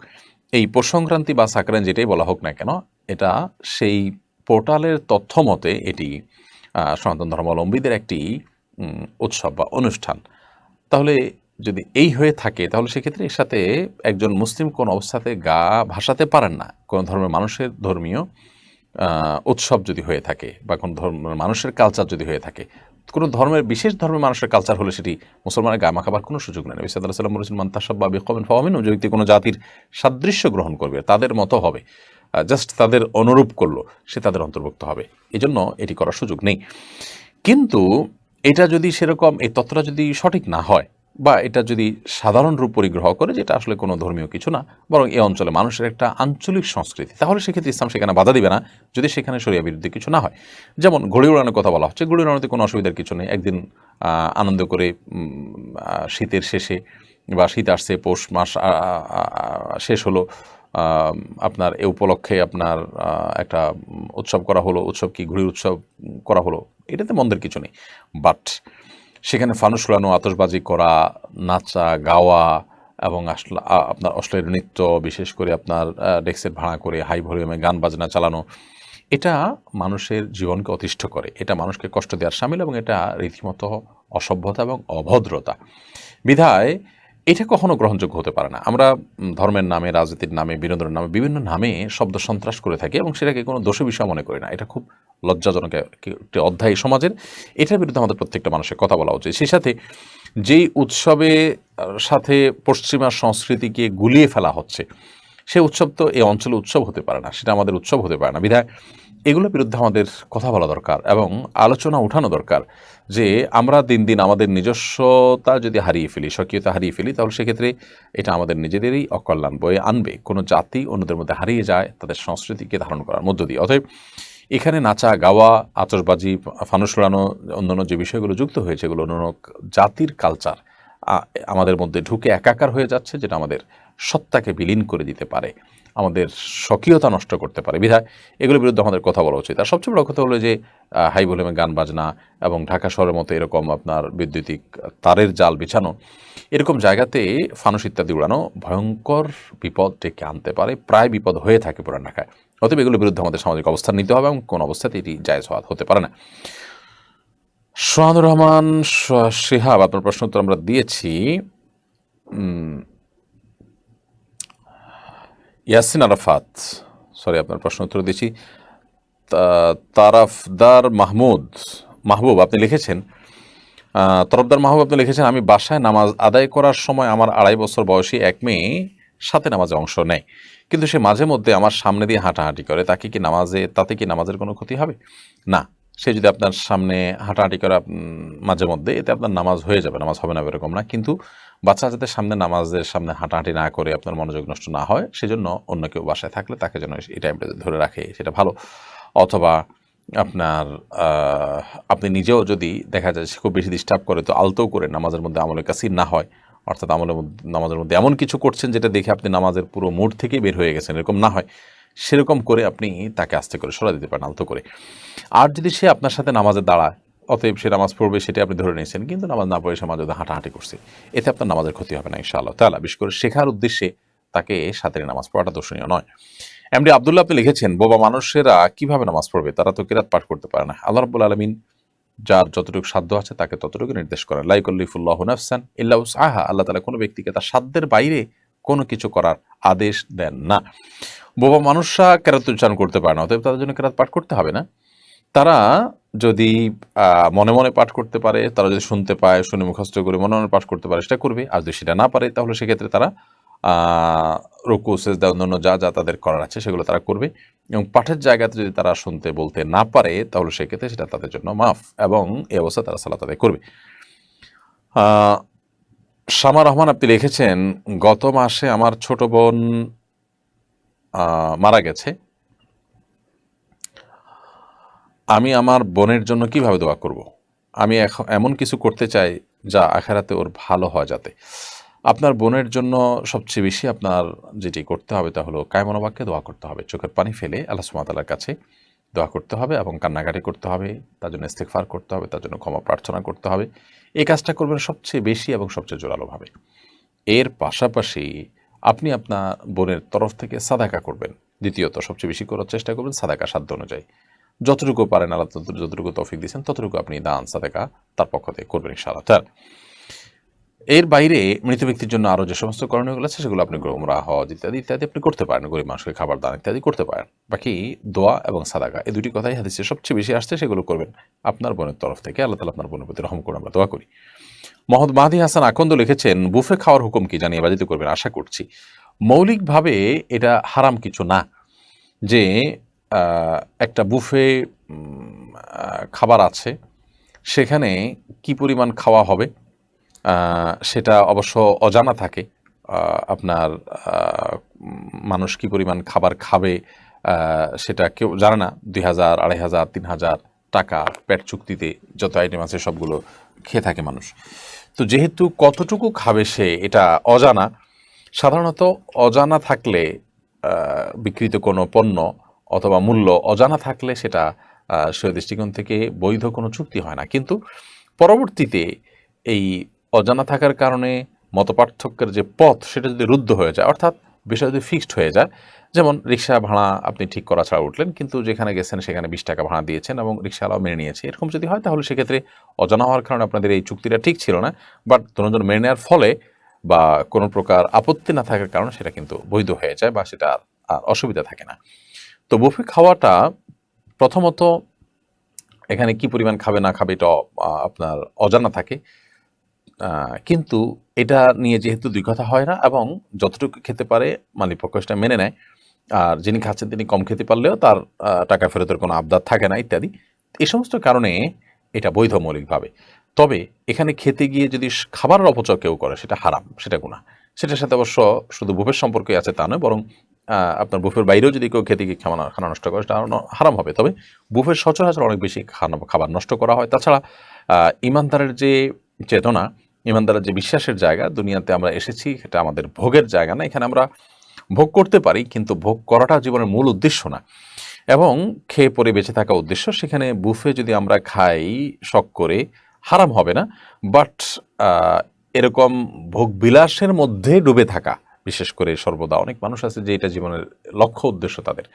এই পৌষ সংক্রান্তি বা সাকরাইন যেটাই বলা হোক না কেন, এটা সেই পোর্টালের তথ্য মতে এটি সনাতন ধর্মাবলম্বীদের একটি উৎসব বা অনুষ্ঠান। তাহলে যদি এই হয়ে থাকে, তাহলে সেক্ষেত্রে এর সাথে একজন মুসলিম কোন অবস্থাতে গা ভাসাতে পারেন না। কোন ধর্মের মানুষের ধর্মীয় উৎসব যদি হয়ে থাকে বা কোন ধর্মের মানুষের কালচার যদি হয়ে থাকে, কোনো ধর্মের বিশেষ ধর্মের মানুষের কালচার হলে সেটি মুসলমানের গা মাখাবার কোনো সুযোগ নেই। নবী সাল্লাল্লাহু আলাইহি ওয়াসাল্লাম বলেছেন, মান তাশাব্বাহা বিকওমিন ফাহুয়া মিনহুম, যে ব্যক্তি কোনো জাতির সাদৃশ্য গ্রহণ করবে, তাদের মতো হবে, জাস্ট তাদের অনুরূপ করলো, সে তাদের অন্তর্ভুক্ত হবে। এজন্য এটি করার সুযোগ নেই। কিন্তু এটা যদি সেরকম, এই তথ্যটা যদি সঠিক না হয় বা এটা যদি সাধারণ রূপ পরিগ্রহ করে, যেটা আসলে কোনো ধর্মীয় কিছু না, বরং এই অঞ্চলে মানুষের একটা আঞ্চলিক সংস্কৃতি, তাহলে সেক্ষেত্রে ইসলাম সেখানে বাধা দিবে না, যদি সেখানে শরিয়া বিরুদ্ধে কিছু না হয়। যেমন ঘুড়ি উড়ানোর কথা বলা হচ্ছে, ঘুড়ি উড়ানোতে কোনো অসুবিধার কিছু নেই। একদিন আনন্দ করে শীতের শেষে বা শীত আসছে, পৌষ মাস শেষ হলো, আপনার এ উপলক্ষে আপনার একটা উৎসব করা হলো। উৎসব কি, ঘুড়ির উৎসব করা হলো, এটাতে মন্দের কিছু নেই। বাট সেখানে ফানুস উড়ানো, আতশবাজি করা, নাচা গাওয়া এবং আপনার অশ্লীল নৃত্য, বিশেষ করে আপনার ডেস্কের ভাড়া করে হাই ভলিউমে গান বাজনা চালানো, এটা মানুষের জীবনকে অতিষ্ঠ করে, এটা মানুষকে কষ্ট দেওয়ার শামিল এবং এটা রীতিমতো অসভ্যতা এবং অভদ্রতা। বিধায় এটা কখনো গ্রহণযোগ্য হতে পারে না। আমরা ধর্মের নামে, রাজনীতির নামে, বিনোদনের নামে, বিভিন্ন নামে শব্দ সন্ত্রাস করে থাকি এবং সেটাকে কোনো দোষী বিষয় মনে করি না। এটা খুব লজ্জাজনক একটি অধ্যায় সমাজের। এটার বিরুদ্ধে আমাদের প্রত্যেকটা মানুষের কথা বলা উচিত। সেই সাথে যেই উৎসবে সাথে পশ্চিমা সংস্কৃতিকে গুলিয়ে ফেলা হচ্ছে, সে উৎসব তো এই অঞ্চলে উৎসব হতে পারে না, সেটা আমাদের উৎসব হতে পারে না। বিধায় এগুলোর বিরুদ্ধে আমাদের কথা বলা দরকার এবং আলোচনা উঠানো দরকার, যে আমরা দিন দিন আমাদের নিজস্বতা যদি হারিয়ে ফেলি, স্বকীয়তা হারিয়ে ফেলি, তাহলে সেক্ষেত্রে এটা আমাদের নিজেদেরই অকল্যাণ বয়ে আনবে। কোনো জাতি অন্যদের মধ্যে হারিয়ে যায় তাদের সংস্কৃতিকে ধারণ করার মধ্য দিয়ে। অতএব এখানে নাচা গাওয়া, আতশবাজি, ফানুস উড়ানো, অন্যান্য যে বিষয়গুলো যুক্ত হয়েছে, এগুলো অন্যান্য জাতির কালচার আমাদের মধ্যে ঢুকে একাকার হয়ে যাচ্ছে, যেটা আমাদের সত্তাকে বিলীন করে দিতে পারে, আমাদের স্বকীয়তা নষ্ট করতে পারে। বিধায় এগুলোর বিরুদ্ধে আমাদের কথা বলা উচিত। আর সবচেয়ে বড় কথা হলো যে হাই ভলিউমে গান বাজনা এবং ঢাকা শহরের মতো এরকম আপনার বৈদ্যুতিক তারের জাল বিছানো এরকম জায়গাতে ফানুস ইত্যাদি উড়ানো ভয়ঙ্কর বিপদ ডেকে আনতে পারে, প্রায় বিপদ হয়ে থাকে পুরান ঢাকায়। অতএব এগুলোর বিরুদ্ধে আমাদের সামাজিক অবস্থান নিতে হবে এবং কোন অবস্থাতে এটি জায়েজ হতে পারে না। সোহানুর রহমান শিহাব, আপনার প্রশ্ন উত্তর আমরা দিয়েছি। ইয়াসিন আরাফাত, আপনার প্রশ্ন উত্তর দিয়েছি। তারাফদার মাহবুব আপনি লিখেছেন, তরফদার মাহবুব আপনি লিখেছেন, আমি বাসায় নামাজ আদায় করার সময় আমার 2.5 বছর বয়সী এক মেয়ে সাথে নামাজে অংশ নেয়, কিন্তু সে মাঝে মধ্যে আমার সামনে দিয়ে হাঁটাহাঁটি করে, তাতে কি নামাজের কোনো ক্ষতি হবে? না, সে যদি আপনার সামনে হাঁটাহাঁটি করে মাঝে মধ্যে, এতে আপনার নামাজ হয়ে যাবে, নামাজ হবে না এরকম না। কিন্তু বাচ্চা যাতে নামাজের সামনে হাঁটাহাঁটি না করে আপনার মনোযোগ নষ্ট না হয়, সেজন্য অন্য কেউ বাসায় থাকলে তাকে যেন এই টাইমটা ধরে রাখে, সেটা ভালো। অথবা আপনার আপনি নিজেও যদি দেখা যায় সে খুব বেশি ডিস্টার্ব করে, তো আলতো করে নামাজের মধ্যে আমলের কাসির না হয়, অর্থাৎ নামাজের মধ্যে এমন কিছু করছেন যেটা দেখে আপনি নামাজের পুরো মুড থেকে বের হয়ে গেছেন, এরকম না হয়, সেরকম করে আপনি তাকে আস্তে করে সরা দিতে পারেন, আলতো করে। আর যদি সে আপনার সাথে নামাজে দাঁড়ায়, অতএব সে নামাজ পড়বে সেটা আপনি ধরে নিয়েছেন, কিন্তু নামাজ না পড়ে সে মাঝে হাঁটাহাঁটি করছে, এতে আপনার নামাজের ক্ষতি হবে না ইনশাআল্লাহ তাআলা। বিশেষ করে শেখার উদ্দেশ্যে তাকে সাথে নামাজ পড়াটা দর্শনীয় নয়। এমডি আব্দুল্লাহ আপনি লিখেছেন, বোবা মানুষেরা কিভাবে নামাজ পড়বে, তারা তো কিরাত পাঠ করতে পারে না। আল্লাহ রাব্বুল আলামিন যার যতটুকু সাধ্য আছে তাকে ততটুকু নির্দেশ করেন, লা ইউকাল্লিফুল্লাহু নাফসান ইল্লা উসআহা। আল্লাহ তাআলা কোনো ব্যক্তিকে তার সাধ্যের বাইরে কোনো কিছু করার আদেশ দেন না। বোবা মানুষরা কেরাত উচ্চারণ করতে পারে না, অতএব তাদের জন্য কেরাত পাঠ করতে হবে না। তারা যদি মনে মনে পাঠ করতে পারে, তারা যদি শুনতে পায়, শুনে মুখস্থ করে মনে মনে পাঠ করতে পারে, সেটা করবে। আর যদি সেটা না পারে, তাহলে সেক্ষেত্রে তারা রুকু সেজদা অন্যান্য যা যা তাদের করার আছে সেগুলো তারা করবে। এবং পাঠের জায়গাতে যদি তারা শুনতে বলতে না পারে, তাহলে সেক্ষেত্রে সেটা তাদের জন্য মাফ, এবং এই অবস্থায় তারা সালাত আদায় করবে। শামা রহমান আপনি লিখেছেন, গত মাসে আমার ছোট বোন মারা গেছে, আমি আমার বোনের জন্য কিভাবে দোয়া করব? আমি এমন কিছু করতে চাই যা আখিরাতে ওর ভালো হয় যাতে। আপনার বোনের জন্য সবচেয়ে বেশি আপনার যেটি করতে হবে তা হলো কায়মনোবাক্যে দোয়া করতে হবে, চোখের পানি ফেলে আল্লাহ সুবহানাহু ওয়া তাআলার কাছে দোয়া করতে হবে এবং কান্নাকাটি করতে হবে, তার জন্য ইস্তিগফার করতে হবে, তার জন্য ক্ষমা প্রার্থনা করতে হবে। এই কাজটা করবেন সবচেয়ে বেশি এবং সবচেয়ে জোরালোভাবে। এর পাশাপাশি আপনি আপনার বোনের তরফ থেকে সাদাকা করবেন। দ্বিতীয়ত সবচেয়ে বেশি করার চেষ্টা করবেন সাদাকা সাধ্য অনুযায়ী, যতটুকু পারেন আল্লাহ যতটুকু তৌফিক দিয়েছেন ততটুকু আপনি দান সাদাকা তার পক্ষ থেকে করবেন ইনশাআল্লাহ তাআলা। এর বাইরে মৃত ব্যক্তির জন্য আরও যে সমস্ত করণীয়গুলো আছে সেগুলো আপনি উমরা, হজ ইত্যাদি ইত্যাদি আপনি করতে পারেন, গরিব মানুষকে খাবার দান ইত্যাদি করতে পারেন। বাকি দোয়া এবং সাদাকা এই দুটি কথাই হাদিসে সবচেয়ে বেশি আসছে, সেগুলো করবেন আপনার বোনের তরফ থেকে। আল্লাহ তাআলা আপনার বোনের প্রতি রহম করে আমরা দোয়া করি। মোহাম্মদ মাহদি হাসান আকন্দ লিখেছেন, বুফে খাওয়ার হুকুম কি জানিয়ে বাজিত করবেন আশা করছি। মৌলিকভাবে এটা হারাম কিছু না যে একটা বুফে খাবার আছে, সেখানে কি পরিমাণ খাওয়া হবে সেটা অবশ্য অজানা থাকে। আপনার মানুষ কি পরিমাণ খাবার খাবে সেটা কেউ জানে না। 2,000, 2,500, 3,000 টাকা পেট চুক্তিতে যত আইটেম আছে সবগুলো খেয়ে থাকে মানুষ। তো যেহেতু কতটুকু খাবে সে এটা অজানা, সাধারণত অজানা থাকলে বিক্রিত কোনো পণ্য অথবা মূল্য অজানা থাকলে সেটা সে দৃষ্টিকোণ থেকে বৈধ কোনো চুক্তি হয় না। কিন্তু পরবর্তীতে এই অজানা থাকার কারণে মতপার্থক্যের যে পথ সেটা যদি রুদ্ধ হয়ে যায়, অর্থাৎ বিষয় যদি ফিক্সড হয়ে যায়, যেমন রিক্সা ভাড়া আপনি ঠিক করা ছাড়া উঠলেন, কিন্তু যেখানে গেছেন সেখানে 20 টাকা ভাড়া দিয়েছেন এবং রিক্সাওয়ালাও মেনে নিয়েছে, এরকম যদি হয় তাহলে সেক্ষেত্রে অজানা হওয়ার কারণে আপনাদের এই চুক্তিটা ঠিক ছিল না, বাট দুজন মেনে নেওয়ার ফলে বা কোনো প্রকার আপত্তি না থাকার কারণে সেটা কিন্তু বৈধ হয়ে যায় বা সেটা আর অসুবিধা থাকে না। তো বুফে খাওয়াটা প্রথমত এখানে কি পরিমাণ খাবে না খাবে এটা আপনার অজানা থাকে, কিন্তু এটা নিয়ে যেহেতু দুই কথা হয় না এবং যতটুকু খেতে পারে মালিকপক্ষ সেটা মেনে নেয়, আর যিনি খাচ্ছেন তিনি কম খেতে পারলেও তার টাকা ফেরতের কোনো আবদার থাকে না ইত্যাদি, এই সমস্ত কারণে এটা বৈধ মৌলিকভাবে। তবে এখানে খেতে গিয়ে যদি খাবারের অপচয় কেউ করে সেটা হারাম, সেটা গুনাহ। সেটার সাথে অবশ্য শুধু বুফের সম্পর্কে আছে তা নয়, বরং আপনার বুফের বাইরেও যদি কেউ খেতে গিয়ে খানা নষ্ট করে সেটা হারাম হবে। তবে বুফের সচরাচর অনেক বেশি খাবার নষ্ট করা হয়। তাছাড়া ইমানদারের যে চেতনা, ইমানদারের যে বিশ্বাসের জায়গা, দুনিয়াতে আমরা এসেছি এটা আমাদের ভোগের জায়গা না, এখানে আমরা ভোগ করতে পারি কিন্তু ভোগ করাটা জীবনের মূল উদ্দেশ্য না এবং খেয়ে পরে বেঁচে থাকা উদ্দেশ্য। সেখানে বুফে যদি আমরা খাই শখ করে হারাম হবে না, বাট এরকম ভোগ বিলাসের মধ্যে ডুবে থাকা, বিশেষ করে সর্বদা অনেক মানুষ আছে যে এটা জীবনের লক্ষ্য উদ্দেশ্য তাদের,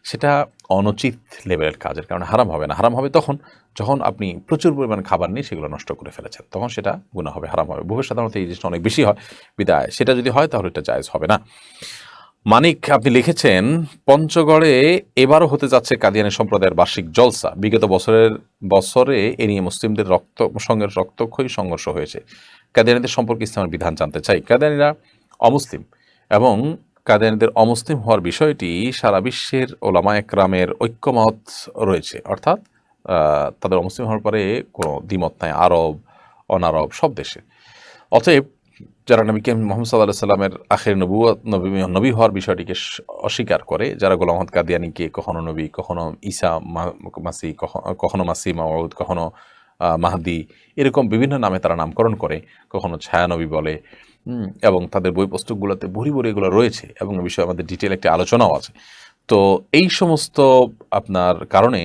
সেটা অনুচিত লেভেলের কাজের কারণে হারাম হবে না। হারাম হবে তখন যখন আপনি প্রচুর পরিমাণ খাবার নিয়ে সেগুলো নষ্ট করে ফেলেছেন, তখন সেটা গুনাহ হবে, হারাম হবে। বুফে সাধারণত এই জিনিসটা অনেক বেশি হয়, বিদায় সেটা যদি হয় তাহলে এটা জায়েজ হবে না। মানিক আপনি লিখেছেন, পঞ্চগড়ে এবারও হতে যাচ্ছে কাদিয়ানী সম্প্রদায়ের বার্ষিক জলসা। বিগত বছরে এ নিয়ে মুসলিমদের সঙ্গে রক্তক্ষয়ী সংঘর্ষ হয়েছে। কাদিয়ানীদের সম্পর্কে ইসলামের বিধান জানতে চাই। কাদিয়ানীরা অমুসলিম এবং কাদিয়ানীদের অমুসলিম হওয়ার বিষয়টি সারা বিশ্বের ওলামা একরামের ঐক্যমত রয়েছে, অর্থাৎ তাদের অমুসলিম হওয়ার পরে কোনো দ্বিমত নাই আরব অনারব সব দেশে। অতএব যারা নবী মুহাম্মদ সাল্লাল্লাহু আলাইহি সাল্লামের আখির নবী হওয়ার বিষয়টিকে অস্বীকার করে, যারা গোলাম আহমদ কাদিয়ানীকে কখনো নবী, কখনো ঈসা মাসি, কখনো মাসি মাউদ, কখনো মাহদি, এরকম বিভিন্ন নামে তারা নামকরণ করে, কখনো ছায়ানবী বলে, এবং তাদের বই পুস্তকগুলোতে ভরি ভরি এগুলো রয়েছে এবং এ বিষয়ে আমাদের ডিটেল একটি আলোচনাও আছে। তো এই সমস্ত আপনার কারণে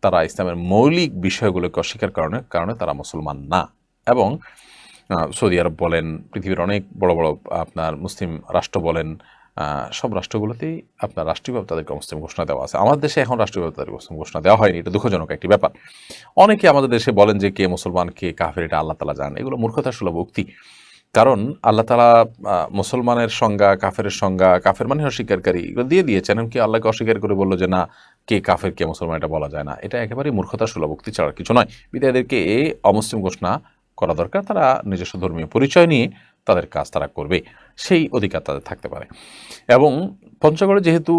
তারা ইসলামের মৌলিক বিষয়গুলোকে অস্বীকার কারণে তারা মুসলমান না। এবং সৌদি আরব বলেন, পৃথিবীর অনেক বড় বড় আপনার মুসলিম রাষ্ট্র বলেন, সব রাষ্ট্রগুলোতেই আপনার রাষ্ট্রীয়ভাবে তাদেরকে মুসলিম ঘোষণা দেওয়া আছে। আমাদের দেশে এখন রাষ্ট্রীয়ভাবে তাদেরকে মুসলিম ঘোষণা দেওয়া হয়নি, এটা দুঃখজনক একটি ব্যাপার। অনেকে আমাদের দেশে বলেন যে কে মুসলমান কে কাফের এটা আল্লাহ তাআলা জানেন। এগুলো মূর্খতা সুলভ উক্তি। কারণ আল্লাহ তাআলা মুসলমানের সংজ্ঞা, কাফের সংজ্ঞা, কাফের মানে অস্বীকারী, এগুলো দিয়ে দিয়েছেন। এমনকি আল্লাহকে অস্বীকার করে বললো যে না, কে কাফের কে মুসলমান এটা বলা যায় না। এটা একেবারেই মূর্খতা সুলভ উক্তি ছাড়া কিছু নয়। বিদায়ীদেরকে অমুসলিম ঘোষণা করা দরকার। তারা নিজস্ব ধর্মীয় পরিচয় নিয়ে তাদের কাজ তারা করবে, সেই অধিকার তাদের থাকতে পারে। এবং পঞ্চগড়ে যেহেতু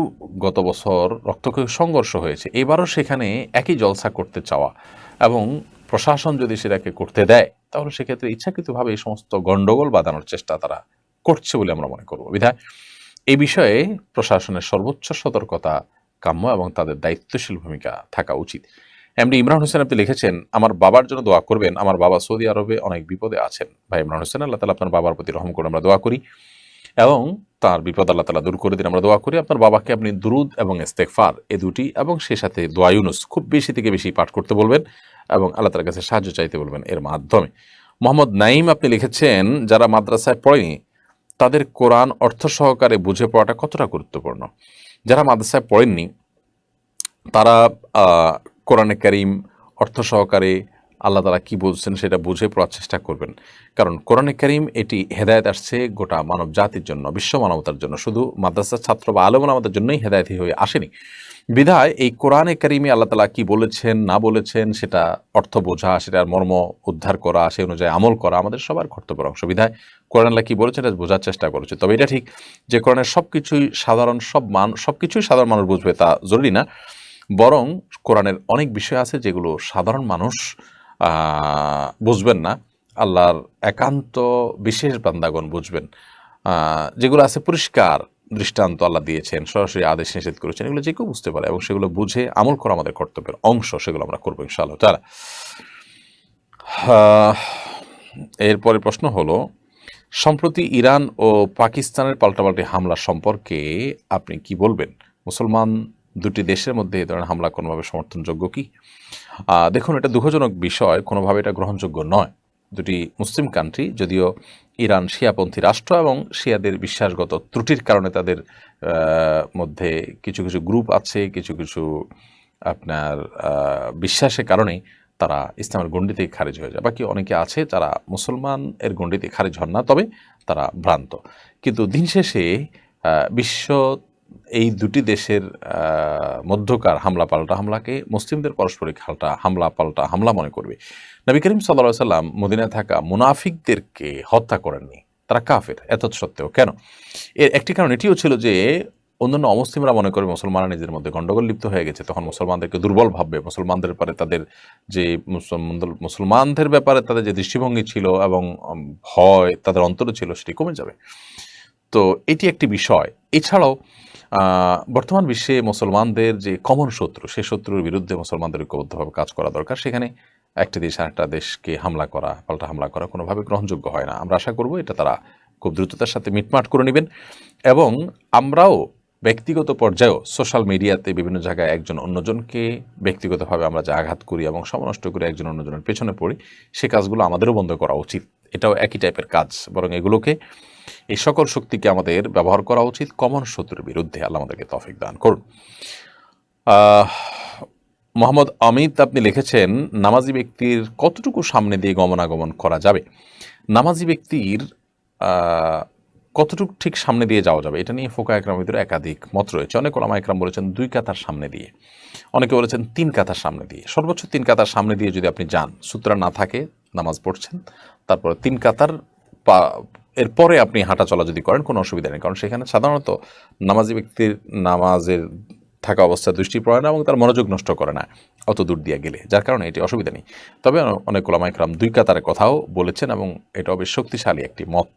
গত বছর রক্তক্ষয়ী সংঘর্ষ হয়েছে, এবারও সেখানে একই জলসা করতে চাওয়া এবং প্রশাসন যদি সেটাকে করতে দেয়, তাহলে সেক্ষেত্রে ইচ্ছাকৃতভাবে এই সমস্ত গণ্ডগোল বাঁধানোর চেষ্টা তারা করছে বলে আমরা মনে করব। বিধায় এই বিষয়ে প্রশাসনের সর্বোচ্চ সতর্কতা কাম্য এবং তাদের দায়িত্বশীল ভূমিকা থাকা উচিত। এমডি ইমরান হোসেন আপনি লিখেছেন, আমার বাবার জন্য দোয়া করবেন, আমার বাবা সৌদি আরবে অনেক বিপদে আছেন। ভাই ইমরান হোসেন, আল্লাহ তাআলা আপনার বাবার প্রতি রহম করে আমরা দোয়া করি এবং তার বিপদ আল্লাহ তাআলা দূর করে দিন আমরা দোয়া করি। আপনার বাবাকে আপনি দুরুদ এবং ইস্তেগফার এ দুটি এবং সেই সাথে দোয়া ইউনুস খুব বেশি থেকে বেশি পাঠ করতে বলবেন এবং আল্লাহ তাআলার কাছে সাহায্য চাইতে বলবেন এর মাধ্যমে। মোহাম্মদ নাইম আপনি লিখেছেন, যারা মাদ্রাসায় পড়েনি তাদের কোরআন অর্থ সহকারে বুঝে পড়াটা কতটা গুরুত্বপূর্ণ? যারা মাদ্রাসায় পড়েননি তারা কোরআনে কারীম অর্থ সহকারে আল্লাহ তাআলা কী বলছেন সেটা বুঝে পড়ার চেষ্টা করবেন। কারণ কোরআনে কারীম এটি হেদায়েত আসছে গোটা মানব জাতির জন্য, বিশ্ব মানবতার জন্য, শুধু মাদ্রাসার ছাত্র বা আলেম ওলামাদের জন্যই হেদায়েতি হয়ে আসেনি। বিধায় এই কোরআনে কারীমে আল্লাহ তাআলা কী বলেছেন না বলেছেন সেটা অর্থ বোঝা, সেটার মর্ম উদ্ধার করা, সেই অনুযায়ী আমল করা আমাদের সবার কর্তব্যের অংশ। বিধায় কোরআন আল্লাহ কী বলেছেন এটা বোঝার চেষ্টা করেছে। তবে এটা ঠিক যে কোরআনের সব কিছুই সাধারণ মানুষ বুঝবে তা জরুরি না, বরং কোরআনের অনেক বিষয় আছে যেগুলো সাধারণ মানুষ বুঝবেন না, আল্লাহর একান্ত বিশেষ বান্দাগণ বুঝবেন। যেগুলো আছে পরিষ্কার দৃষ্টান্ত আল্লাহ দিয়েছেন, সরাসরি আদেশ নিষেধ করেছেন, এগুলো যে কেউ বুঝতে পারে এবং সেগুলো বুঝে আমল করা আমাদের কর্তব্যের অংশ, সেগুলো আমরা করবো ইনশাআল্লাহ তাআলা। এরপরে প্রশ্ন হলো, সম্প্রতি ইরান ও পাকিস্তানের পাল্টাপাল্টি হামলা সম্পর্কে আপনি কি বলবেন? মুসলমান দুটি দেশের মধ্যে এই ধরনের হামলা কোনোভাবে সমর্থনযোগ্য কি? দেখুন, এটা দুঃখজনক বিষয়, কোনোভাবে এটা গ্রহণযোগ্য নয়। দুটি মুসলিম কান্ট্রি, যদিও ইরান শিয়াপন্থী রাষ্ট্র এবং শিয়াদের বিশ্বাসগত ত্রুটির কারণে তাদের মধ্যে কিছু কিছু গ্রুপ আছে, কিছু কিছু আপনার বিশ্বাসের কারণেই তারা ইসলামের গণ্ডিতে খারিজ হয়ে যায়। বাকি অনেকে আছে যারা মুসলমান এর গণ্ডিতে খারিজ হন না, তবে তারা ভ্রান্ত। কিন্তু দিন শেষে বিশ্ব এই দুটি দেশের মধ্যকার হামলা পাল্টা হামলাকে মুসলিমদের পারস্পরিক হামলা পাল্টা হামলা মনে করবে। নবী করিম সাল্লাল্লাহু আলাইহি সাল্লাম মদিনায় থাকা মুনাফিকদেরকে হত্যা করেননি, তারা কাফের। এতৎসত্ত্বেও কেন? এর একটি কারণ এটিও ছিল যে অন্যান্য অমুসলিমরা মনে করে মুসলমানরা নিজেদের মধ্যে গণ্ডগোল লিপ্ত হয়ে গেছে, তখন মুসলমানদেরকে দুর্বল ভাববে, মুসলমানদের ব্যাপারে তাদের যে দৃষ্টিভঙ্গি ছিল এবং ভয় তাদের অন্তরে ছিল সেটি কমে যাবে। তো এটি একটি বিষয়। এছাড়াও বর্তমান বিশ্বে মুসলমানদের যে কমন শত্রু, সেই শত্রুর বিরুদ্ধে মুসলমানদের ঐক্যবদ্ধভাবে কাজ করা দরকার। সেখানে একটি দেশ আরেকটা দেশকে হামলা করা, পাল্টা হামলা করা কোনোভাবে গ্রহণযোগ্য হয় না। আমরা আশা করব এটা তারা খুব দ্রুততার সাথে মিটমাট করে নেবেন এবং আমরাও ব্যক্তিগত পর্যায়েও সোশ্যাল মিডিয়াতে বিভিন্ন জায়গায় একজন অন্যজনকে ব্যক্তিগতভাবে আমরা যে আঘাত করি এবং সমনষ্ট করে একজন অন্যজনের পেছনে পড়ি, সে কাজগুলো আমাদেরও বন্ধ করা উচিত। এটাও একই টাইপের কাজ, বরং এগুলোকে এই সকল শক্তিকে আমাদের ব্যবহার করা উচিত কমন শত্রুর বিরুদ্ধে। আল্লাহ আমাদেরকে তৌফিক দান করুন। মোহাম্মদ অমিত আপনি লিখেছেন, নামাজি ব্যক্তির কতটুকু সামনে দিয়ে গমনাগমন করা যাবে? নামাজি ব্যক্তির কতটুকু ঠিক সামনে দিয়ে যাওয়া যাবে, এটা নিয়ে ফোকা একরামের ভিতরে একাধিক মত রয়েছে। অনেক ওলামা একরাম বলেছেন 2 কাতার সামনে দিয়ে, অনেকে বলেছেন 3 কাতার সামনে দিয়ে। সর্বোচ্চ 3 কাতার সামনে দিয়ে যদি আপনি যান, সুতরা না থাকে, নামাজ পড়ছেন, তারপরে 3 কাতার এরপরে আপনি হাঁটা চলা যদি করেন কোনো অসুবিধা নেই, কারণ সেখানে সাধারণত নামাজি ব্যক্তির নামাজের থাকা অবস্থায় দৃষ্টি পড়ে না এবং তার মনোযোগ নষ্ট করে না অত দূর দিয়ে গেলে, যার কারণে এটি অসুবিধা নেই। তবে অনেক ওলামা একরাম 2 কাতারের কথাও বলেছেন এবং এটাও বেশ শক্তিশালী একটি মত।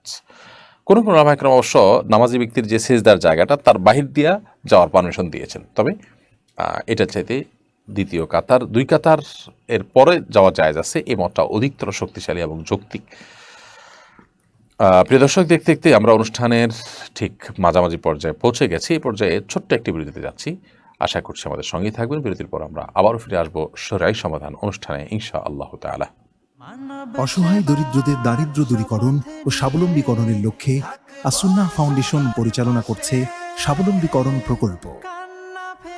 কোনো কোনো ওলামা একরাম অবশ্য নামাজি ব্যক্তির যে সেজদার জায়গাটা তার বাহির দিয়া যাওয়ার পারমিশন দিয়েছেন। তবে এটা চাইতে 2 কাতার 2 কাতার এর পরে যাওয়া জায়েজ আছে, এই মতটা অধিকতর শক্তিশালী এবং যৌক্তিক। প্রিয় দর্শক, দেখতে দেখতে আমরা অনুষ্ঠানের ঠিক মাঝামাঝি পর্যায়ে পৌঁছে গেছি। এই পর্যায়ে ছোট্ট একটি বিরতিতে যাচ্ছি, আশা করছি আমাদের সঙ্গেই থাকবেন। বিরতির পর আমরা আবারও ফিরে আসবো শরঈ সমাধান অনুষ্ঠানে ইনশাআল্লাহ তাআলা। অসহায় দরিদ্রদের দারিদ্র্য দূরীকরণ ও স্বাবলম্বীকরণের লক্ষ্যে আসুন্নাহ ফাউন্ডেশন পরিচালনা করছে স্বাবলম্বীকরণ প্রকল্প।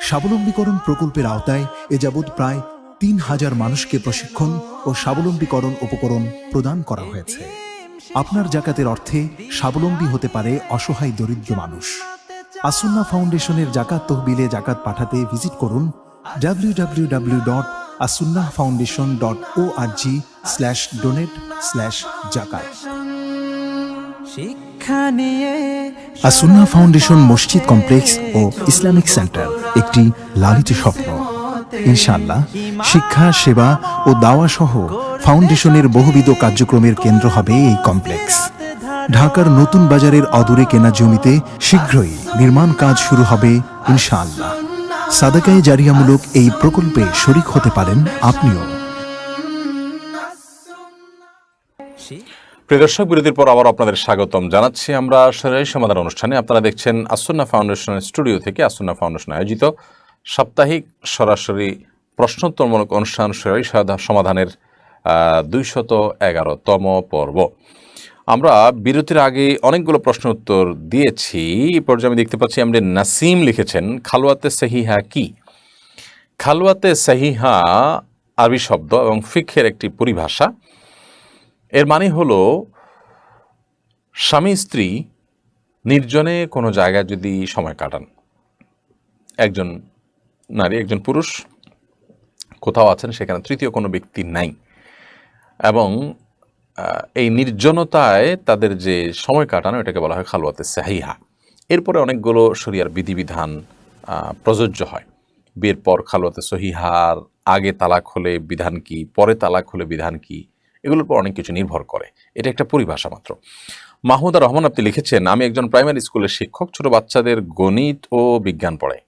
স্বাবলম্বীকরণ প্রকল্পের আওতায় এ যাবৎ প্রায় 3000 মানুষকে প্রশিক্ষণ ও স্বাবলম্বীকরণ উপকরণ প্রদান করা হয়েছে। আপনার জাকাতের অর্থে স্বাবলম্বী হতে পারে অসহায় দরিদ্র মানুষ। আসুন্নাহ ফাউন্ডেশনের জাকাত তহবিলে জাকাত পাঠাতে ভিজিট করুন www.asunnahfoundation.org/donate/zakat। শিক্ষা নিয়ে আসুন্নাহ ফাউন্ডেশন মসজিদ কমপ্লেক্স ও ইসলামিক সেন্টার একটি লালিত স্বপ্ন। ইনশাআল্লাহ শিক্ষা, সেবা ও দাওয়া সহ ফাউন্ডেশনের বহুবিধ কার্যক্রমের কেন্দ্র হবে এই কমপ্লেক্স। ঢাকার নতুন বাজারের অদূরে কেনা জমিতে শীঘ্রই নির্মাণ কাজ শুরু হবে ইনশাআল্লাহ। সাদাকায়ে জারিয়ামূলক এই প্রকল্পে শরিক হতে পারেন আপনিও। প্রিয় দর্শক, বিরতির পর আবার আপনাদের স্বাগতম জানাচ্ছি আমরা শরঈ সমাধান অনুষ্ঠানে। আপনারা দেখছেন আসুন্নাহ ফাউন্ডেশনের স্টুডিও থেকে আসুন্নাহ ফাউন্ডেশন আয়োজিত সাপ্তাহিক সরাসরি প্রশ্নোত্তরমূলক অনুষ্ঠান শরঈ সমাধানের 211তম পর্ব। আমরা বিরতির আগে অনেকগুলো প্রশ্ন উত্তর দিয়েছি। এই পর্যায়ে আমি দেখতে পাচ্ছি আমরা নাসিম লিখেছেন খালওয়াতে সহিহা কি? খালওয়াতে সহিহা আরবি শব্দ এবং ফিকহের একটি পরিভাষা। এর মানে হলো স্বামী স্ত্রী নির্জনে কোনো জায়গায় যদি সময় কাটান, একজন নারী একজন পুরুষ কোথাও আছেন, সেখানে তৃতীয় কোনো ব্যক্তি নাই এবং এই নির্জনতায় তাদের যে সময় কাটানো, এটাকে বলা হয় খালওয়াতে সহিহা। এরপরে অনেকগুলো শরিয়ার বিধিবিধান প্রযোজ্য হয়। বিয়ের পর খালওয়াতে সহিহার আগে তালাক হলে বিধান কি, পরে তালাক হলে বিধান কি, এগুলোর পর অনেক কিছু নির্ভর করে। এটা একটা পরিভাষা মাত্র। মাহমুদা রহমান আপনি লিখেছেন, আমি একজন প্রাইমারি স্কুলের শিক্ষক, ছোট বাচ্চাদের গণিত ও বিজ্ঞান পড়াই।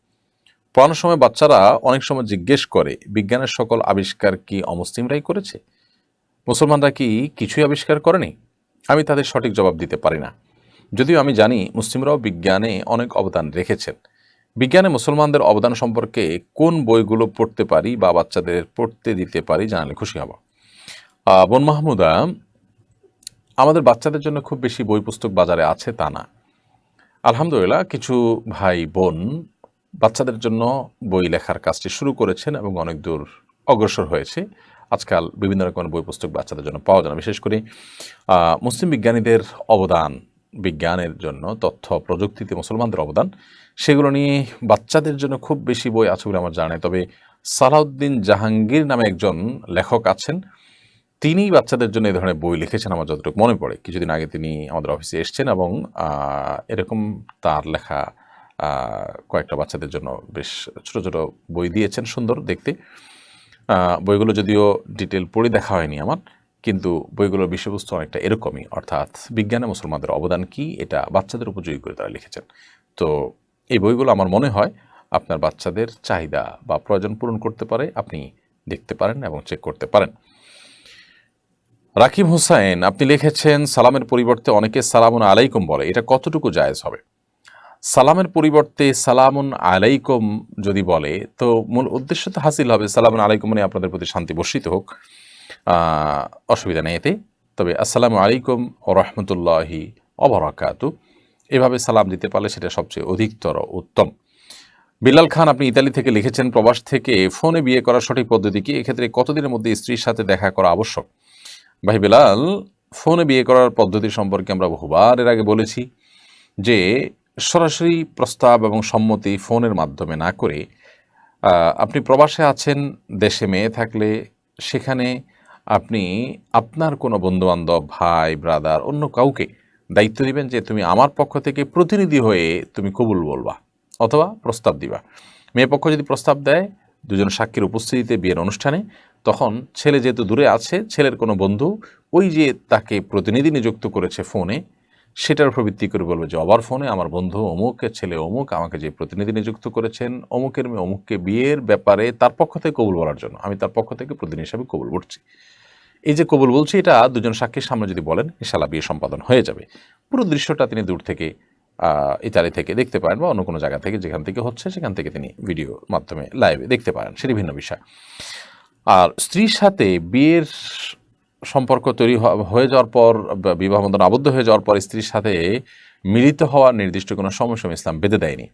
পড়ানোর সময় বাচ্চারা অনেক সময় জিজ্ঞেস করে বিজ্ঞানের সকল আবিষ্কার কি অমুসলিমরাই করেছে, মুসলমানরা কি কিছুই আবিষ্কার করেনি? আমি তাদের সঠিক জবাব দিতে পারি না, যদিও আমি জানি মুসলিমরাও বিজ্ঞানে অনেক অবদান রেখেছেন। বিজ্ঞানে মুসলমানদের অবদান সম্পর্কে কোন বইগুলো পড়তে পারি বা বাচ্চাদের পড়তে দিতে পারি জানালে খুশি হব। বোন মাহমুদা, আমাদের বাচ্চাদের জন্য খুব বেশি বই পুস্তক বাজারে আছে তা না। আলহামদুলিল্লাহ কিছু ভাই বোন বাচ্চাদের জন্য বই লেখার কাজটি শুরু করেছেন এবং অনেক দূর অগ্রসর হয়েছে। আজকাল বিভিন্ন রকমের বই পুস্তক বাচ্চাদের জন্য পাওয়া যায় না। বিশেষ করে মুসলিম বিজ্ঞানীদের অবদান বিজ্ঞানের জন্য, তথ্য প্রযুক্তিতে মুসলমানদের অবদান, সেগুলো নিয়ে বাচ্চাদের জন্য খুব বেশি বই আছে বলে আমার জানা নেই। তবে সালাউদ্দিন জাহাঙ্গীর নামে একজন লেখক আছেন, তিনি বাচ্চাদের জন্য এই ধরনের বই লিখেছেন আমার যতটুকু মনে পড়ে। কিছুদিন আগে তিনি আমাদের অফিসে এসেছেন এবং এরকম তার লেখা কয়েকটা বাচ্চাদের জন্য বেশ ছোট ছোট বই দিয়েছেন, সুন্দর দেখতে। বইগুলো যদিও ডিটেল পড়ে দেখা হয়নি আমার, কিন্তু বইগুলোর বিষয়বস্তু অনেকটা এরকমই, অর্থাৎ বিজ্ঞানে মুসলমানদের অবদান কি এটা বাচ্চাদের উপযোগী করে তারা লিখেছেন। তো এই বইগুলো আমার মনে হয় আপনার বাচ্চাদের চাহিদা বা প্রয়োজন পূরণ করতে পারে, আপনি দেখতে পারেন এবং চেক করতে পারেন। রাকিব হোসেন আপনি লিখেছেন, সালামের পরিবর্তে অনেকে সালামুন আলাইকুম বলে, এটা কতটুকু জায়েজ হবে? সালামের পরিবর্তে সালামুন আলাইকুম যদি বলে তো মূল উদ্দেশ্য তো হাসিল হবে, সালামুন আলাইকুম মানে আপনাদের প্রতি শান্তি বর্ষিত হোক, অসুবিধা নেই এতে। তবে আসসালামু আলাইকুম ওয়া রাহমাতুল্লাহি ওয়া বারাকাতু এভাবে সালাম দিতে পারলে সেটা সবচেয়ে অধিকতর উত্তম। বিলাল খান আপনি ইতালি থেকে লিখেছেন, প্রবাস থেকে ফোনে বিয়ে করার সঠিক পদ্ধতি কি? এক্ষেত্রে কতদিনের মধ্যে স্ত্রীর সাথে দেখা করা আবশ্যক? ভাই বিলাল, ফোনে বিয়ে করার পদ্ধতি সম্পর্কে আমরা বহুবার এর আগে বলেছি। যে সরাসরি প্রস্তাব এবং সম্মতি ফোনের মাধ্যমে না করে আপনি প্রবাসে আছেন, দেশে মেয়ে থাকলে সেখানে আপনি আপনার কোনো বন্ধুবান্ধব, ভাই, ব্রাদার, অন্য কাউকে দায়িত্ব দিবেন যে তুমি আমার পক্ষ থেকে প্রতিনিধি হয়ে তুমি কবুল বলবা অথবা প্রস্তাব দিবা। মেয়ে পক্ষ যদি প্রস্তাব দেয় দুজন সাক্ষীর উপস্থিতিতে বিয়ের অনুষ্ঠানে, তখন ছেলে যেহেতু দূরে আছে, ছেলের কোনো বন্ধু ওই যে তাকে প্রতিনিধি নিযুক্ত করেছে ফোনে, সেটার উপর ভিত্তি করে বলবে যে আবার ফোনে আমার বন্ধু অমুকের ছেলে অমুক আমাকে যে প্রতিনিধি নিযুক্ত করেছেন অমুকের মেয়ে অমুককে বিয়ের ব্যাপারে তার পক্ষ থেকে কবুল বলার জন্য, আমি তার পক্ষ থেকে প্রতিনিধি হিসাবে কবুল বলছি। এই যে কবুল বলছি, এটা দুজন সাক্ষীর সামনে যদি বলেন, ইনশাআল্লাহ বিয়ে সম্পাদন হয়ে যাবে। পুরো দৃশ্যটা তিনি দূর থেকে ইতালি থেকে দেখতে পারেন বা অন্য কোনো জায়গা থেকে, যেখান থেকে হচ্ছে সেখান থেকে তিনি ভিডিওর মাধ্যমে লাইভে দেখতে পারেন, সেটি ভিন্ন বিষয়। আর স্ত্রীর সাথে বিয়ের সম্পর্ক তৈরি হয়ে যাওয়ার পর, বিবাহ বন্ধন আবদ্ধ হয়ে যাওয়ার পর স্ত্রীর সাথে মিলিত হওয়ার নির্দিষ্ট কোনো সময়সীমা ইসলাম বেঁধে দেয়নি।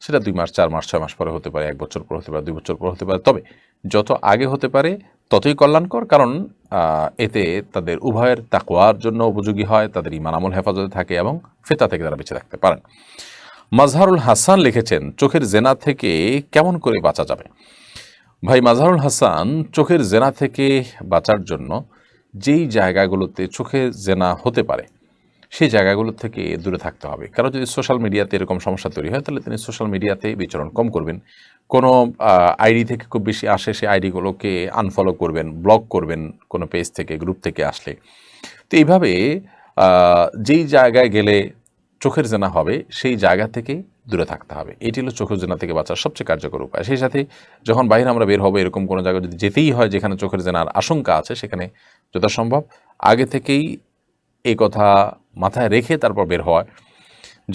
সেটা 2 মাস, 4 মাস, 6 মাস পরে হতে পারে, 1 বছর পর হতে পারে, 2 বছর পর হতে পারে। তবে যত আগে হতে পারে ততই কল্যাণকর, কারণ এতে তাদের উভয়ের তাকওয়ার জন্য উপযোগী হয়, তাদের ঈমান আমল হেফাজতে থাকে এবং ফিতনা থেকে তারা বেঁচে থাকতে পারেন। মাজহারুল হাসান লিখেছেন, চোখের জেনা থেকে কেমন করে বাঁচা যাবে? ভাই মাজহারুল হাসান, চোখের জেনা থেকে বাঁচার জন্য যেই জায়গাগুলোতে চোখে জেনা হতে পারে সেই জায়গাগুলো থেকে দূরে থাকতে হবে। কারণ যদি সোশ্যাল মিডিয়াতে এরকম সমস্যা তৈরি হয়, তাহলে তিনি সোশ্যাল মিডিয়াতে বিচরণ কম করবেন। কোনো আইডি থেকে খুব বেশি আসে সেই আইডিগুলোকে আনফলো করবেন, ব্লক করবেন কোনো পেজ থেকে, গ্রুপ থেকে আসলে। তো এইভাবে যেই জায়গায় গেলে চোখের জেনা হবে সেই জায়গা থেকে দূরে থাকতে হবে। এটি হলো চোখের জেনা থেকে বাঁচার সবচেয়ে কার্যকর উপায়। সেই সাথে যখন বাইরে আমরা বের হবো, এরকম কোনো জায়গায় যদি যেতেই হয় যেখানে চোখের জেনার আশঙ্কা আছে, সেখানে যথাসম্ভব আগে থেকেই এই কথা মাথায় রেখে তারপর বের হওয়া,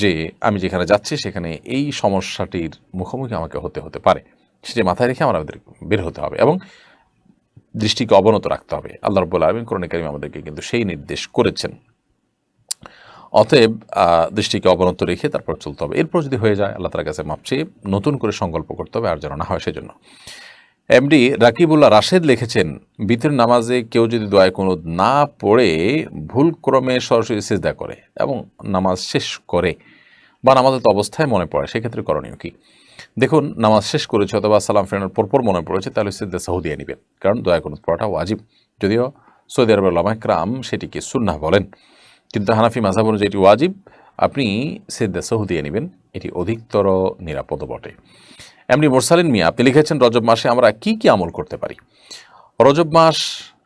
যে আমি যেখানে যাচ্ছি সেখানে এই সমস্যাটির মুখোমুখি আমাকে হতে পারে, সেটা মাথায় রেখে আমাদের বের হতে হবে এবং দৃষ্টিকে অবনত রাখতে হবে। আল্লাহ রাব্বুল আলামিন কোরআনে কারীমে আমাদেরকে কিন্তু সেই নির্দেশ করেছেন। অতএব দৃষ্টিকে অবনত রেখে তারপর চলতে হবে। এরপর যদি হয়ে যায়, আল্লাহ তাআলার কাছে মাপ চেয়ে নতুন করে সংকল্প করতে হবে, আর যেন না হয় সেজন্য। এমডি রাকিবুল্লাহ রাশেদ লিখেছেন, বিতরের নামাজে কেউ যদি দোয়া কুনুত না পড়ে ভুলক্রমে সরাসরি সিজদা করে এবং নামাজ শেষ করে বা নামাজের অবস্থায় মনে পড়ে, সেক্ষেত্রে করণীয় কি? দেখুন, নামাজ শেষ করেছে অথবা সালাম ফেরানোর পরপর মনে পড়েছে, তাহলে সিজদা সাহুদিয়া নেবেন, কারণ দোয়া কুনুত পড়াটা ওয়াজিব। যদিও সৌদি আরবের উলামা কেরাম সেটিকে সুন্নাহ বলেন, কিন্তু হানাফি মাযহাব অনুযায়ী এটি ওয়াজিব। আপনি সিজদা সাহুদিয়া নেবেন, এটি অধিকতর নিরাপদ বটে। এমনি মোরসালিন মিয়া, আপনি লিখেছেন, রজব মাসে আমরা কি কি আমল করতে পারি? রজব মাস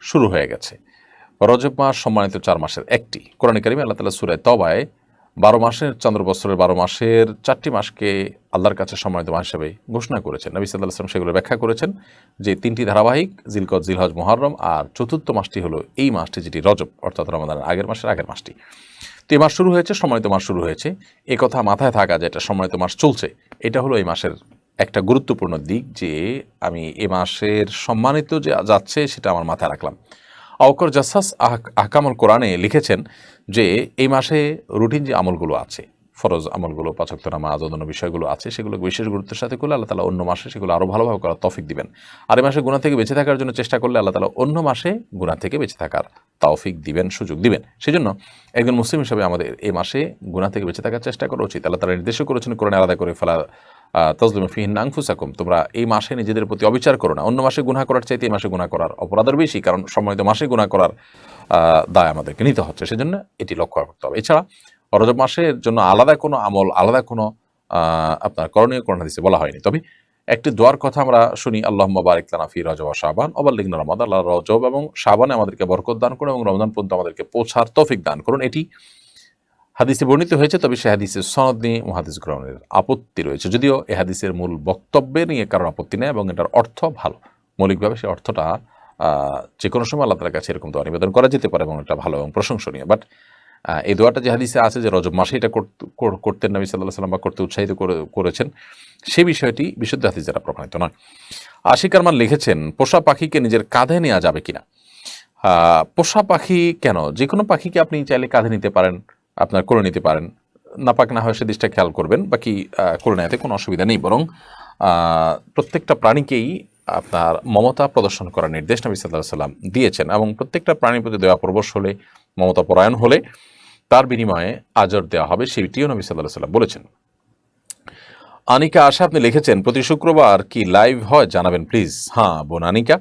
শুরু হয়ে গেছে। রজব মাস সম্মানিত 4 মাসের একটি। কোরআনে কারিমে আল্লাহ তাআলা সূরা তওবায় 12 মাসের, চন্দ্র বছরের 12 মাসের 4টি মাসকে আল্লাহর কাছে সম্মানিত মাস হিসেবে ঘোষণা করেছেন। নবী সাল্লাল্লাহু আলাইহি ওয়াসাল্লাম সেগুলো ব্যাখ্যা করেছেন যে 3টি ধারাবাহিক, জিলকদ, জিলহজ, মুহররম, আর চতুর্থ মাসটি হলো এই মাসটি, যেটি রজব, অর্থাৎ রমাদানের আগের মাসটি। তো এই মাস শুরু হয়েছে, সম্মানিত মাস শুরু হয়েছে, এই কথা মাথায় থাকা যে এটা সম্মানিত মাস চলছে, এটা হলো এই মাসের একটা গুরুত্বপূর্ণ দিক, যে আমি এ মাসের সম্মানিত যে যাচ্ছে সেটা আমার মাথায় রাখলাম। আওকর জাসাস আহকামুল কোরআনে লিখেছেন যে এই মাসে রুটিন যে আমলগুলো আছে, ফরজ আমলগুলো, 5 ওয়াক্ত নামাজ, অন্যান্য বিষয়গুলো আছে, সেগুলো বিশেষ গুরুত্বের সাথে করলে আল্লাহ তাআলা অন্য মাসে সেগুলো আরও ভালোভাবে করার তৌফিক দিবেন। আর এই মাসে গুনাহ থেকে বেঁচে থাকার জন্য চেষ্টা করলে আল্লাহ তাআলা অন্য মাসে গুনাহ থেকে বেঁচে থাকার তৌফিক দিবেন, সুযোগ দিবেন। সেজন্য একজন মুসলিম হিসেবে আমাদের এই মাসে গুনাহ থেকে বেঁচে থাকার চেষ্টা করা উচিত। আল্লাহ তাআলা নির্দেশ করেছেন কোরআনে আলাদা করে, ফালা তাজলিমু ফিহিন্না আনফুসাকুম, তোমরা এই মাসে নিজেদের প্রতি অবিচার করো না। অন্য মাসে গুনাহ করার চাইতে এই মাসে গুনাহ করার অপরাধ বেশি, কারণ সম্মানিত মাসে গুনাহ করার দায় আমাদেরকে নিতে হচ্ছে, সেজন্য এটি লক্ষ্য রাখতে হবে। এছাড়া রজব মাসের জন্য আলাদা কোনো আমল, আলাদা কোনো আপনার করণীয় কোরআন হাদিসে বলা হয়নি। তবে একটি দোয়ার কথা আমরা শুনি, আল্লাহুম্মা বারিক লানা ফি রজব ওয়া শাবান ওয়া বাল্লিগনা রমাদান। আল্লাহ রজব এবং শাবানে আমাদেরকে বরকত দান করুন এবং রমজান পর্যন্ত আমাদেরকে পৌঁছার তৌফিক দান করুন। এটি হাদিসে বর্ণিত হয়েছে, তবে সে হাদিসের সনদ নিয়ে মুহাদ্দিস গ্রহণের আপত্তি রয়েছে। যদিও এ হাদিসের মূল বক্তব্যে নিয়ে কারোর আপত্তি নেই এবং এটার অর্থ ভালো, মৌলিকভাবে সেই অর্থটা যে কোনো সময় আল্লাহ তাআলার কাছে এরকম দোয়া নিবেদন করা যেতে পারে এবং এটা ভালো এবং প্রশংসনীয়। বাট এই দোয়াটা যে হাদিসে আছে যে রজব মাসে এটা করতেন নবী সাল্লাল্লাহু আলাইহি ওয়াসাল্লাম বা করতে উৎসাহিত করেছেন, সেই বিষয়টি বিশুদ্ধ হাদিস দ্বারা প্রমাণিত নয়। আশিক আরমান লিখেছেন, পোষা পাখিকে নিজের কাঁধে নেওয়া যাবে কিনা? পোষা পাখি কেন, যে কোনো পাখিকে আপনি চাইলে কাঁধে নিতে পারেন, আপনার করে নিতে পারেন, নাপাক না হয় সে দিকটা খেয়াল করবেন, বাকি করে নেওয়াতে কোনো অসুবিধা নেই। বরং প্রত্যেকটা প্রাণীকেই আপনার মমতা প্রদর্শন করার নির্দেশ নবী সাল্লাল্লাহু আলাইহি ওয়াসাল্লাম দিয়েছেন এবং প্রত্যেকটা প্রাণীর প্রতি দয়া পরবশ হলে, মমতা পরায়ণ হলে তার বিনিময়ে আজর দেওয়া হবে, সেটিও নবী সাল্লাল্লাহু আলাইহি ওয়াসাল্লাম বলেছেন। আনিকা আশা আপনি লিখেছেন, প্রতি শুক্রবার কি লাইভ হয় জানাবেন প্লিজ। হ্যাঁ বোন আনিকা,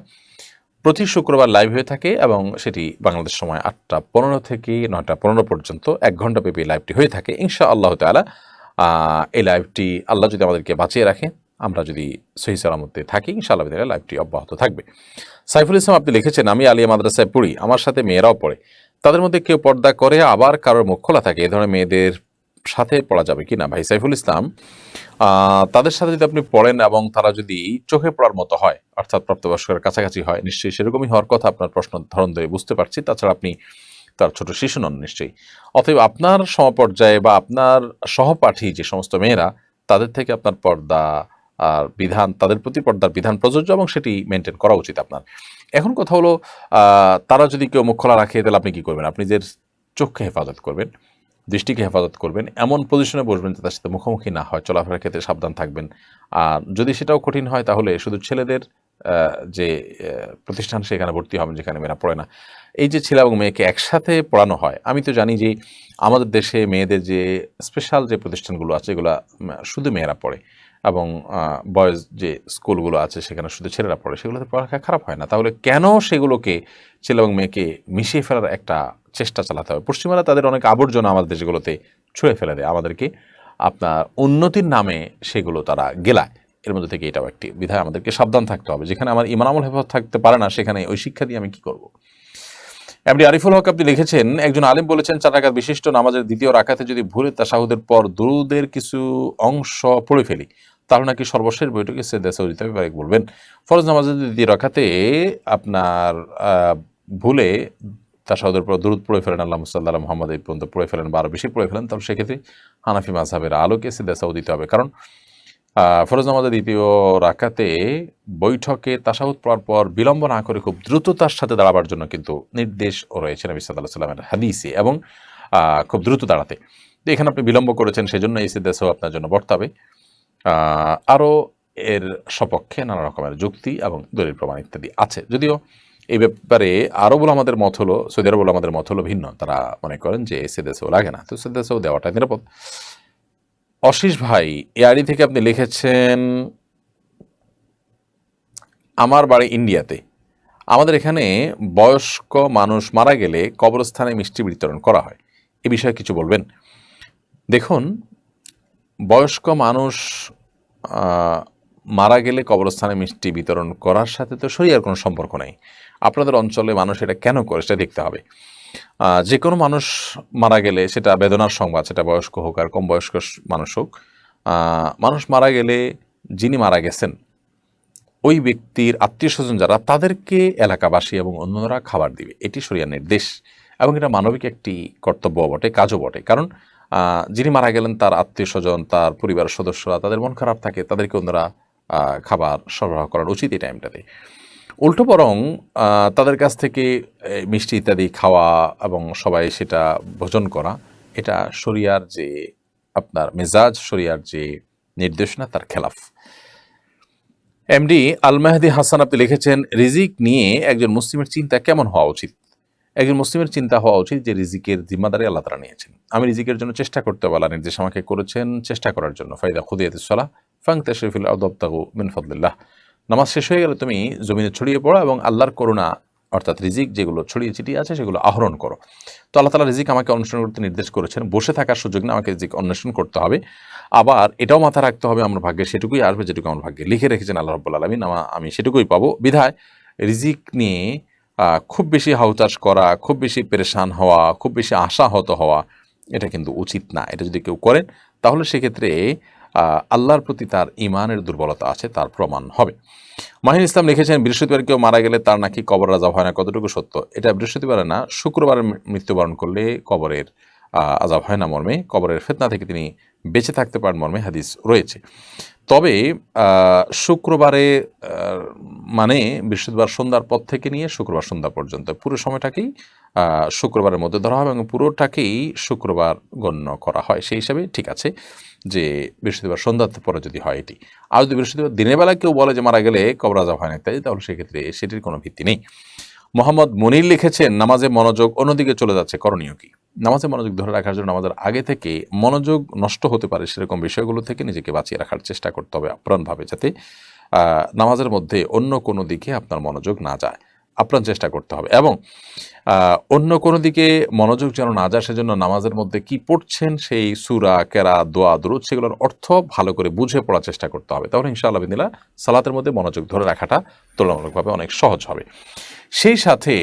প্রতি শুক্রবার লাইভ হয়ে থাকে এবং সেটি বাংলাদেশ সময় 8টা 15 থেকে 9টা 15 পর্যন্ত 1 ঘন্টা ব্যাপী লাইভটি হয়ে থাকে ইনশা আল্লাহ তাআলা। এই লাইভটি আল্লাহ যদি আমাদেরকে বাঁচিয়ে রাখে, আমরা যদি সহি সালামতে থাকি, ইনশাআল্লাহ তাআলা লাইভটি অব্যাহত থাকবে। সাইফুল ইসলাম আপনি লিখেছেন, আমি আলিয়া মাদ্রাসায় পড়ি, আমার সাথে মেয়েরাও পড়ে, তাদের মধ্যে কেউ পর্দা করে আবার কারোর মুখ খোলা থাকে, এ ধরনের মেয়েদের সাথে পড়া যাবে কি না? ভাই সাইফুল ইসলাম, তাদের সাথে যদি আপনি পড়েন এবং তারা যদি চোখে পড়ার মতো হয়, অর্থাৎ প্রাপ্তবয়স্কের কাছাকাছি হয়, নিশ্চয়ই সেরকমই হওয়ার কথা, আপনার প্রশ্ন ধরন ধরে বুঝতে পারছি। তাছাড়া আপনি তার ছোট শিশু নন নিশ্চয়ই। অতএব আপনার সমপর্যায়ে বা আপনার সহপাঠী যে সমস্ত মেয়েরা, তাদের থেকে আপনার পর্দা আর বিধান, তাদের প্রতি পর্দার বিধান প্রযোজ্য এবং সেটি মেনটেন করা উচিত আপনার। এখন কথা হলো, তারা যদি কেউ মুখ খোলা রাখে তাহলে আপনি কী করবেন? আপনি নিজের চোখকে হেফাজত করবেন, দৃষ্টিকে হেফাজত করবেন, এমন পজিশনে বসবেন যে তার সাথে মুখোমুখি না হয়, চলাফেরার ক্ষেত্রে সাবধান থাকবেন। আর যদি সেটাও কঠিন হয় তাহলে শুধু ছেলেদের যে প্রতিষ্ঠান সেখানে ভর্তি হবেন যেখানে মেয়েরা পড়ে না। এই যে ছেলে এবং মেয়েকে একসাথে পড়ানো হয়, আমি তো জানি যে আমাদের দেশে মেয়েদের যে স্পেশাল যে প্রতিষ্ঠানগুলো আছে এগুলো শুধু মেয়েরা পড়ে, এবং বয়েজ যে স্কুলগুলো আছে সেখানে শুধু ছেলেরা পড়ে, সেগুলোতে পড়ালেখা খারাপ হয় না। তাহলে কেন সেগুলোকে ছেলে এবং মেয়েকে মিশিয়ে ফেলার একটা চেষ্টা চালাতে হবে? পশ্চিমারা তাদের অনেক আবর্জনা আমাদের দেশগুলোতে ছুঁড়ে ফেলে দেয়, আমাদেরকে আপনার উন্নতির নামে সেগুলো তারা গেলায়। এর মধ্যে থেকে এটাও একটি বিধায় আমাদেরকে সাবধান থাকতে হবে। যেখানে আমার ইমান আমল হেফাজত থাকতে পারে না, সেখানে ওই শিক্ষা দিয়ে আমি কি করব? এমডি আরিফুল হক আপনি লিখেছেন, একজন আলেম বলেছেন 4 রাকাত বিশিষ্ট নামাজের দ্বিতীয় রাকাতে যদি ভুলে তাশাহুদের পর দুরুদের কিছু অংশ পড়ে ফেলি, তাহলে নাকি সর্বশেষ বৈঠকে সিজদা সাজদা দিতে হবে, বলবেন? ফরজ নামাজের দ্বিতীয় রাকাতে আপনার ভুলে তাশাহুদের পর দুরুদ পড়ে ফেলেন, আল্লাহুম্মা সাল্লি আলা মুহাম্মাদ এই পর্যন্ত পড়ে ফেলেন বা আরও বেশি পড়ে ফেলেন, তাহলে সেক্ষেত্রে হানাফি মাযহাবের আলোকে সিজদা সাজদা দিতে হবে। কারণ ফরজ নামাজের দ্বিতীয় রাকাতে বৈঠকে তাশাহুদ পড়ার পর বিলম্ব না করে খুব দ্রুততার সাথে দাঁড়াবার জন্য কিন্তু নির্দেশও রয়েছে নবী সাল্লাল্লাহু আলাইহি ওয়াসাল্লামের হাদিসে, এবং খুব দ্রুত দাঁড়াতে। তো এখানে আপনি বিলম্ব করেছেন, সেজন্য এই সিজদা সাজদা আপনার জন্য বর্তাবে। আরও এর সপক্ষে নানা রকমের যুক্তি এবং দলিল প্রমাণ ইত্যাদি আছে। যদিও এই ব্যাপারে আরব ওলামাদের মত হলো, সৌদি আরব ওলামাদের মত হলো ভিন্ন। তারা মনে করেন যে সিজদা সাজদা লাগে না, তো সিজদা সাজদা দেওয়াটা নিরাপদ। অশিস ভাই এআরই থেকে আপনি লিখেছেন, আমার বাড়ি ইন্ডিয়াতে, আমাদের এখানে বয়স্ক মানুষ মারা গেলে কবরস্থানে মিষ্টি বিতরণ করা হয়, এ বিষয়ে কিছু বলবেন? দেখুন, বয়স্ক মানুষ মারা গেলে কবরস্থানে মিষ্টি বিতরণ করার সাথে তো শরীয়তের কোনো সম্পর্ক নেই। আপনাদের অঞ্চলে মানুষ এটা কেন করে সেটা দেখতে হবে। যে কোনো মানুষ মারা গেলে সেটা বেদনার সংবাদ, সেটা বয়স্ক হোক আর কম বয়স্ক মানুষ হোক, মানুষ মারা গেলে যিনি মারা গেছেন ওই ব্যক্তির আত্মীয় স্বজন যারা, তাদেরকে এলাকাবাসী এবং অন্যরা খাবার দিবে, এটি শরিয়ার নির্দেশ এবং এটা মানবিক একটি কর্তব্য বটে, কাজও বটে। কারণ যিনি মারা গেলেন তার আত্মীয় স্বজন, তার পরিবারের সদস্যরা, তাদের মন খারাপ থাকে, তাদেরকে অন্যরা খাবার সরবরাহ করার উচিত এই টাইমটাতে। উল্টো বরং তাদের কাছ থেকে মিষ্টি ইত্যাদি খাওয়া এবং সবাই সেটা ভোজন করা, এটা শরিয়ার যে আপনার মেজাজ, শরিয়ার যে নির্দেশনা, তার খেলাফ। এমডি আল মেহদি হাসান আপনি লিখেছেন, রিজিক নিয়ে একজন মুসলিমের চিন্তা কেমন হওয়া উচিত? একজন মুসলিমের চিন্তা হওয়া উচিত যে রিজিকের জিম্মাদারি আল্লাহ তাআলা নিয়েছেন, আমি রিজিকের জন্য চেষ্টা করতে বলা নির্দেশ আমাকে করেছেন চেষ্টা করার জন্য। ফাইদা খুদিয়াতিস সালাহ ফান্তাশিরু ফিল আরদি ওয়াবতাগু মিন ফাদলিল্লাহ। নামাজ শেষ হয়ে গেলে তুমি জমিনে ছড়িয়ে পড়ো এবং আল্লাহর করুণা অর্থাৎ রিজিক যেগুলো ছড়িয়ে ছিটিয়ে আছে সেগুলো আহরণ করো। তো আল্লাহ তাআলা রিজিক আমাকে অন্বেষণ করতে নির্দেশ করেছেন, বসে থাকার সুযোগ না, আমাকে রিজিক অন্বেষণ করতে হবে। আবার এটাও মাথায় রাখতে হবে আমার ভাগ্যে সেটুকুই আসবে যেটুকু আমার ভাগ্যে লিখে রেখেছেন আল্লাহ রাব্বুল আলামিন, আমি সেটুকুই পাবো। বিধায় রিজিক নিয়ে খুব বেশি হাউতাস করা, খুব বেশি পেরেশান হওয়া, খুব বেশি আশাহত হওয়া, এটা কিন্তু উচিত না। এটা যদি কেউ করেন তাহলে সেক্ষেত্রে আল্লাহর প্রতি তার ইমানের দুর্বলতা আছে, তার প্রমাণ হবে। মাহিন ইসলাম লিখেছেন, বৃহস্পতিবার কেউ মারা গেলে তার নাকি কবর আযাব হয় না, কতটুকু সত্য? এটা বৃহস্পতিবারে না, শুক্রবারে মৃত্যুবরণ করলে কবরের আযাব হয় না মর্মে, কবরের ফিতনা থেকে তিনি বেঁচে থাকতে পারেন মর্মে হাদিস রয়েছে। তবে শুক্রবারে মানে বৃহস্পতিবার সন্ধ্যার পর থেকে নিয়ে শুক্রবার সন্ধ্যা পর্যন্ত পুরো সময়টাকেই শুক্রবারের মধ্যে ধরা হবে এবং পুরোটাকেই শুক্রবার গণ্য করা হয়। সেই হিসাবে ঠিক আছে যে বৃহস্পতিবার সন্ধ্যার পরে যদি হয় এটি। আর যদি বৃহস্পতিবার দিনের বেলা কেউ বলে যে মারা গেলে কবর আযাব হয় না ইত্যাদি, তাহলে সেক্ষেত্রে সেটির কোনো ভিত্তি নেই। মোহাম্মদ মনির লিখেছেন, নামাজে মনোযোগ অন্যদিকে চলে যাচ্ছে, করণীয় কি? নামাজে মনোযোগ ধরে রাখার জন্য নামাজের আগে থেকে মনোযোগ নষ্ট হতে পারে সেরকম বিষয়গুলো থেকে নিজেকে বাঁচিয়ে রাখার চেষ্টা করতে হবে আপ্রাণভাবে, যাতে নামাজের মধ্যে অন্য কোনো দিকে আপনার মনোযোগ না যায়, আপ্রাণ চেষ্টা করতে হবে। এবং অন্য কোনো দিকে মনোযোগ যেন না যায় সেজন্য নামাজের মধ্যে কি পড়ছেন সেই সূরা, কেরাত, দোয়া, দুরূদ সেগুলোর অর্থ ভালো করে বুঝে পড়ার চেষ্টা করতে হবে। তাহলে ইনশাআল্লাহ বিদিনিল্লাহ সালাতের মধ্যে মনোযোগ ধরে রাখাটা তুলনামূলকভাবে অনেক সহজ হবে। সেই সাথে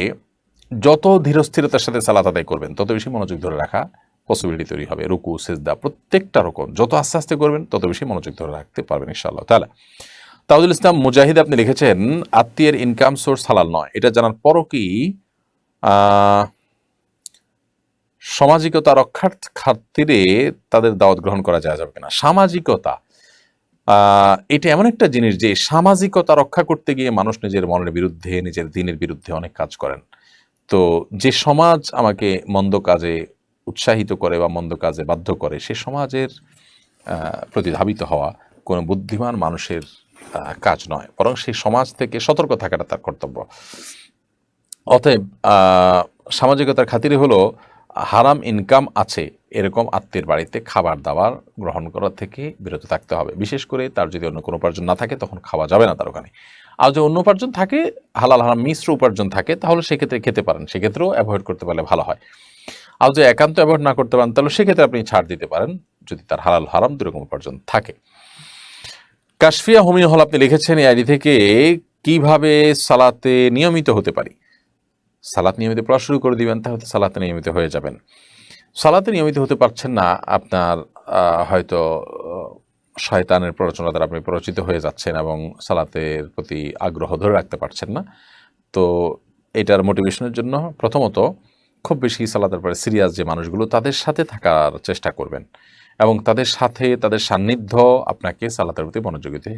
যত ধীরস্থিরতার সাথে সালাত আদায় করবেন তত বেশি মনোযোগ ধরে রাখা পসিবিলিটি তৈরি হবে। রুকু, সিজদা প্রত্যেকটা রকম যত আস্তে আস্তে করবেন তত বেশি মনোযোগ ধরে রাখতে পারবেন ইনশাআল্লাহ তাআলা। তাওজুল ইসলাম মুজাহিদ আপনি লিখেছেন, আত্মীয়ের ইনকাম সোর্স হালাল নয়, এটা জানার পরও কি সামাজিকতা রক্ষার খাতিরে তাদের দাওয়াত গ্রহণ করা যায় যাবে কিনা? সামাজিকতা এটা এমন একটা জিনিস যে সামাজিকতা রক্ষা করতে গিয়ে মানুষ নিজের মনের বিরুদ্ধে, নিজের দিনের বিরুদ্ধে অনেক কাজ করেন। তো যে সমাজ আমাকে মন্দ কাজে উৎসাহিত করে বা মন্দ কাজে বাধ্য করে, সে সমাজের প্রতি ধাবিত হওয়া কোনো বুদ্ধিমান মানুষের কাজ নয়, বরং সেই সমাজ থেকে সতর্ক থাকাটা তার কর্তব্য। অতএব সামাজিকতার খাতিরে হলো হারাম ইনকাম আছে এরকম আত্মীয়ের বাড়িতে খাবার দাবার গ্রহণ করা থেকে বিরত থাকতে হবে। বিশেষ করে তার যদি অন্য কোনো উপার্জন না থাকে তখন খাওয়া যাবে না তার ওখানে। আর যদি অন্য উপার্জন থাকে, হালাল হারাম মিশ্র উপার্জন থাকে, তাহলে সেক্ষেত্রে খেতে পারেন, সেক্ষেত্রেও অ্যাভয়েড করতে পারলে ভালো হয়। আর যদি একান্ত অ্যাভয়েড না করতে পারেন তাহলে সেক্ষেত্রে আপনি ছাড় দিতে পারেন যদি তার হালাল হারাম দুরকম উপার্জন থাকে। কাশফিয়া হুমিন হল আপনি লিখেছেন এই আইডি থেকে, কিভাবে সালাতে নিয়মিত হতে পারি? সালাত নিয়মিত পড়া শুরু করে দিবেন, তাহলে সালাতে নিয়মিত হয়ে যাবেন। সালাতে নিয়মিত হতে পারছেন না, আপনার হয়তো শয়তানের প্ররোচনা দ্বারা আপনি প্ররোচিত হয়ে যাচ্ছেন এবং সালাতের প্রতি আগ্রহ ধরে রাখতে পারছেন না। তো এটার মোটিভেশনের জন্য প্রথমত খুব বেশি সালাতের পরে সিরিয়াস যে মানুষগুলো, তাদের সাথে থাকার চেষ্টা করবেন এবং তাদের সাথে তাদের সান্নিধ্য আপনাকে সালাতের প্রতি মনোযোগ দিতে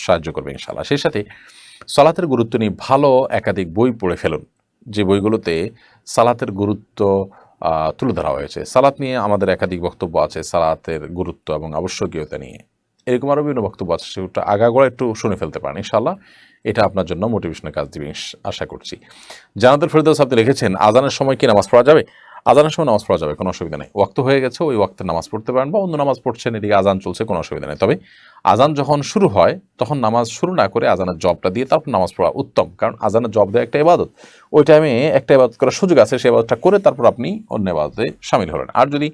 সাহায্য করবে ইনশাআল্লাহ। সেই সাথে সালাতের গুরুত্ব নিয়ে ভালো একাধিক বই পড়ে ফেলুন, যে বইগুলোতে সালাতের গুরুত্ব তুলে ধরা হয়েছে। সালাত নিয়ে আমাদের একাধিক বক্তব্য আছে, সালাতের গুরুত্ব এবং আবশ্যকীয়তা নিয়ে এরকম আরও বিভিন্ন বক্তব্য আছে, সেটা আগাগোড়া একটু শুনে ফেলতে পারেন ইনশাআল্লাহ। এটা আপনার জন্য মোটিভেশনের কাজ দিবে আশা করছি। জানাতুল ফেরদৌস আপনি লিখেছেন, আজানের সময় কি নামাজ পড়া যাবে? আজানের সময় নামাজ পড়া যাবে, কোনো অসুবিধা নেই। ওয়াক্ত হয়ে গেছে, ওই ওয়াক্তে নামাজ পড়তে পারেন, বা অন্য নামাজ পড়ছেন, এদিকে আজান চলছে, কোনো অসুবিধা নেই। তবে আজান যখন শুরু হয় তখন নামাজ শুরু না করে আজানের জবটা দিয়ে তারপর নামাজ পড়া উত্তম, কারণ আজানের জব দেওয়া একটা ইবাদত। ওই টাইমে একটা ইবাদত করার সুযোগ আছে, সেই ইবাদতটা করে তারপর আপনি অন্য ইবাদতে শামিল হলেন। আর যদি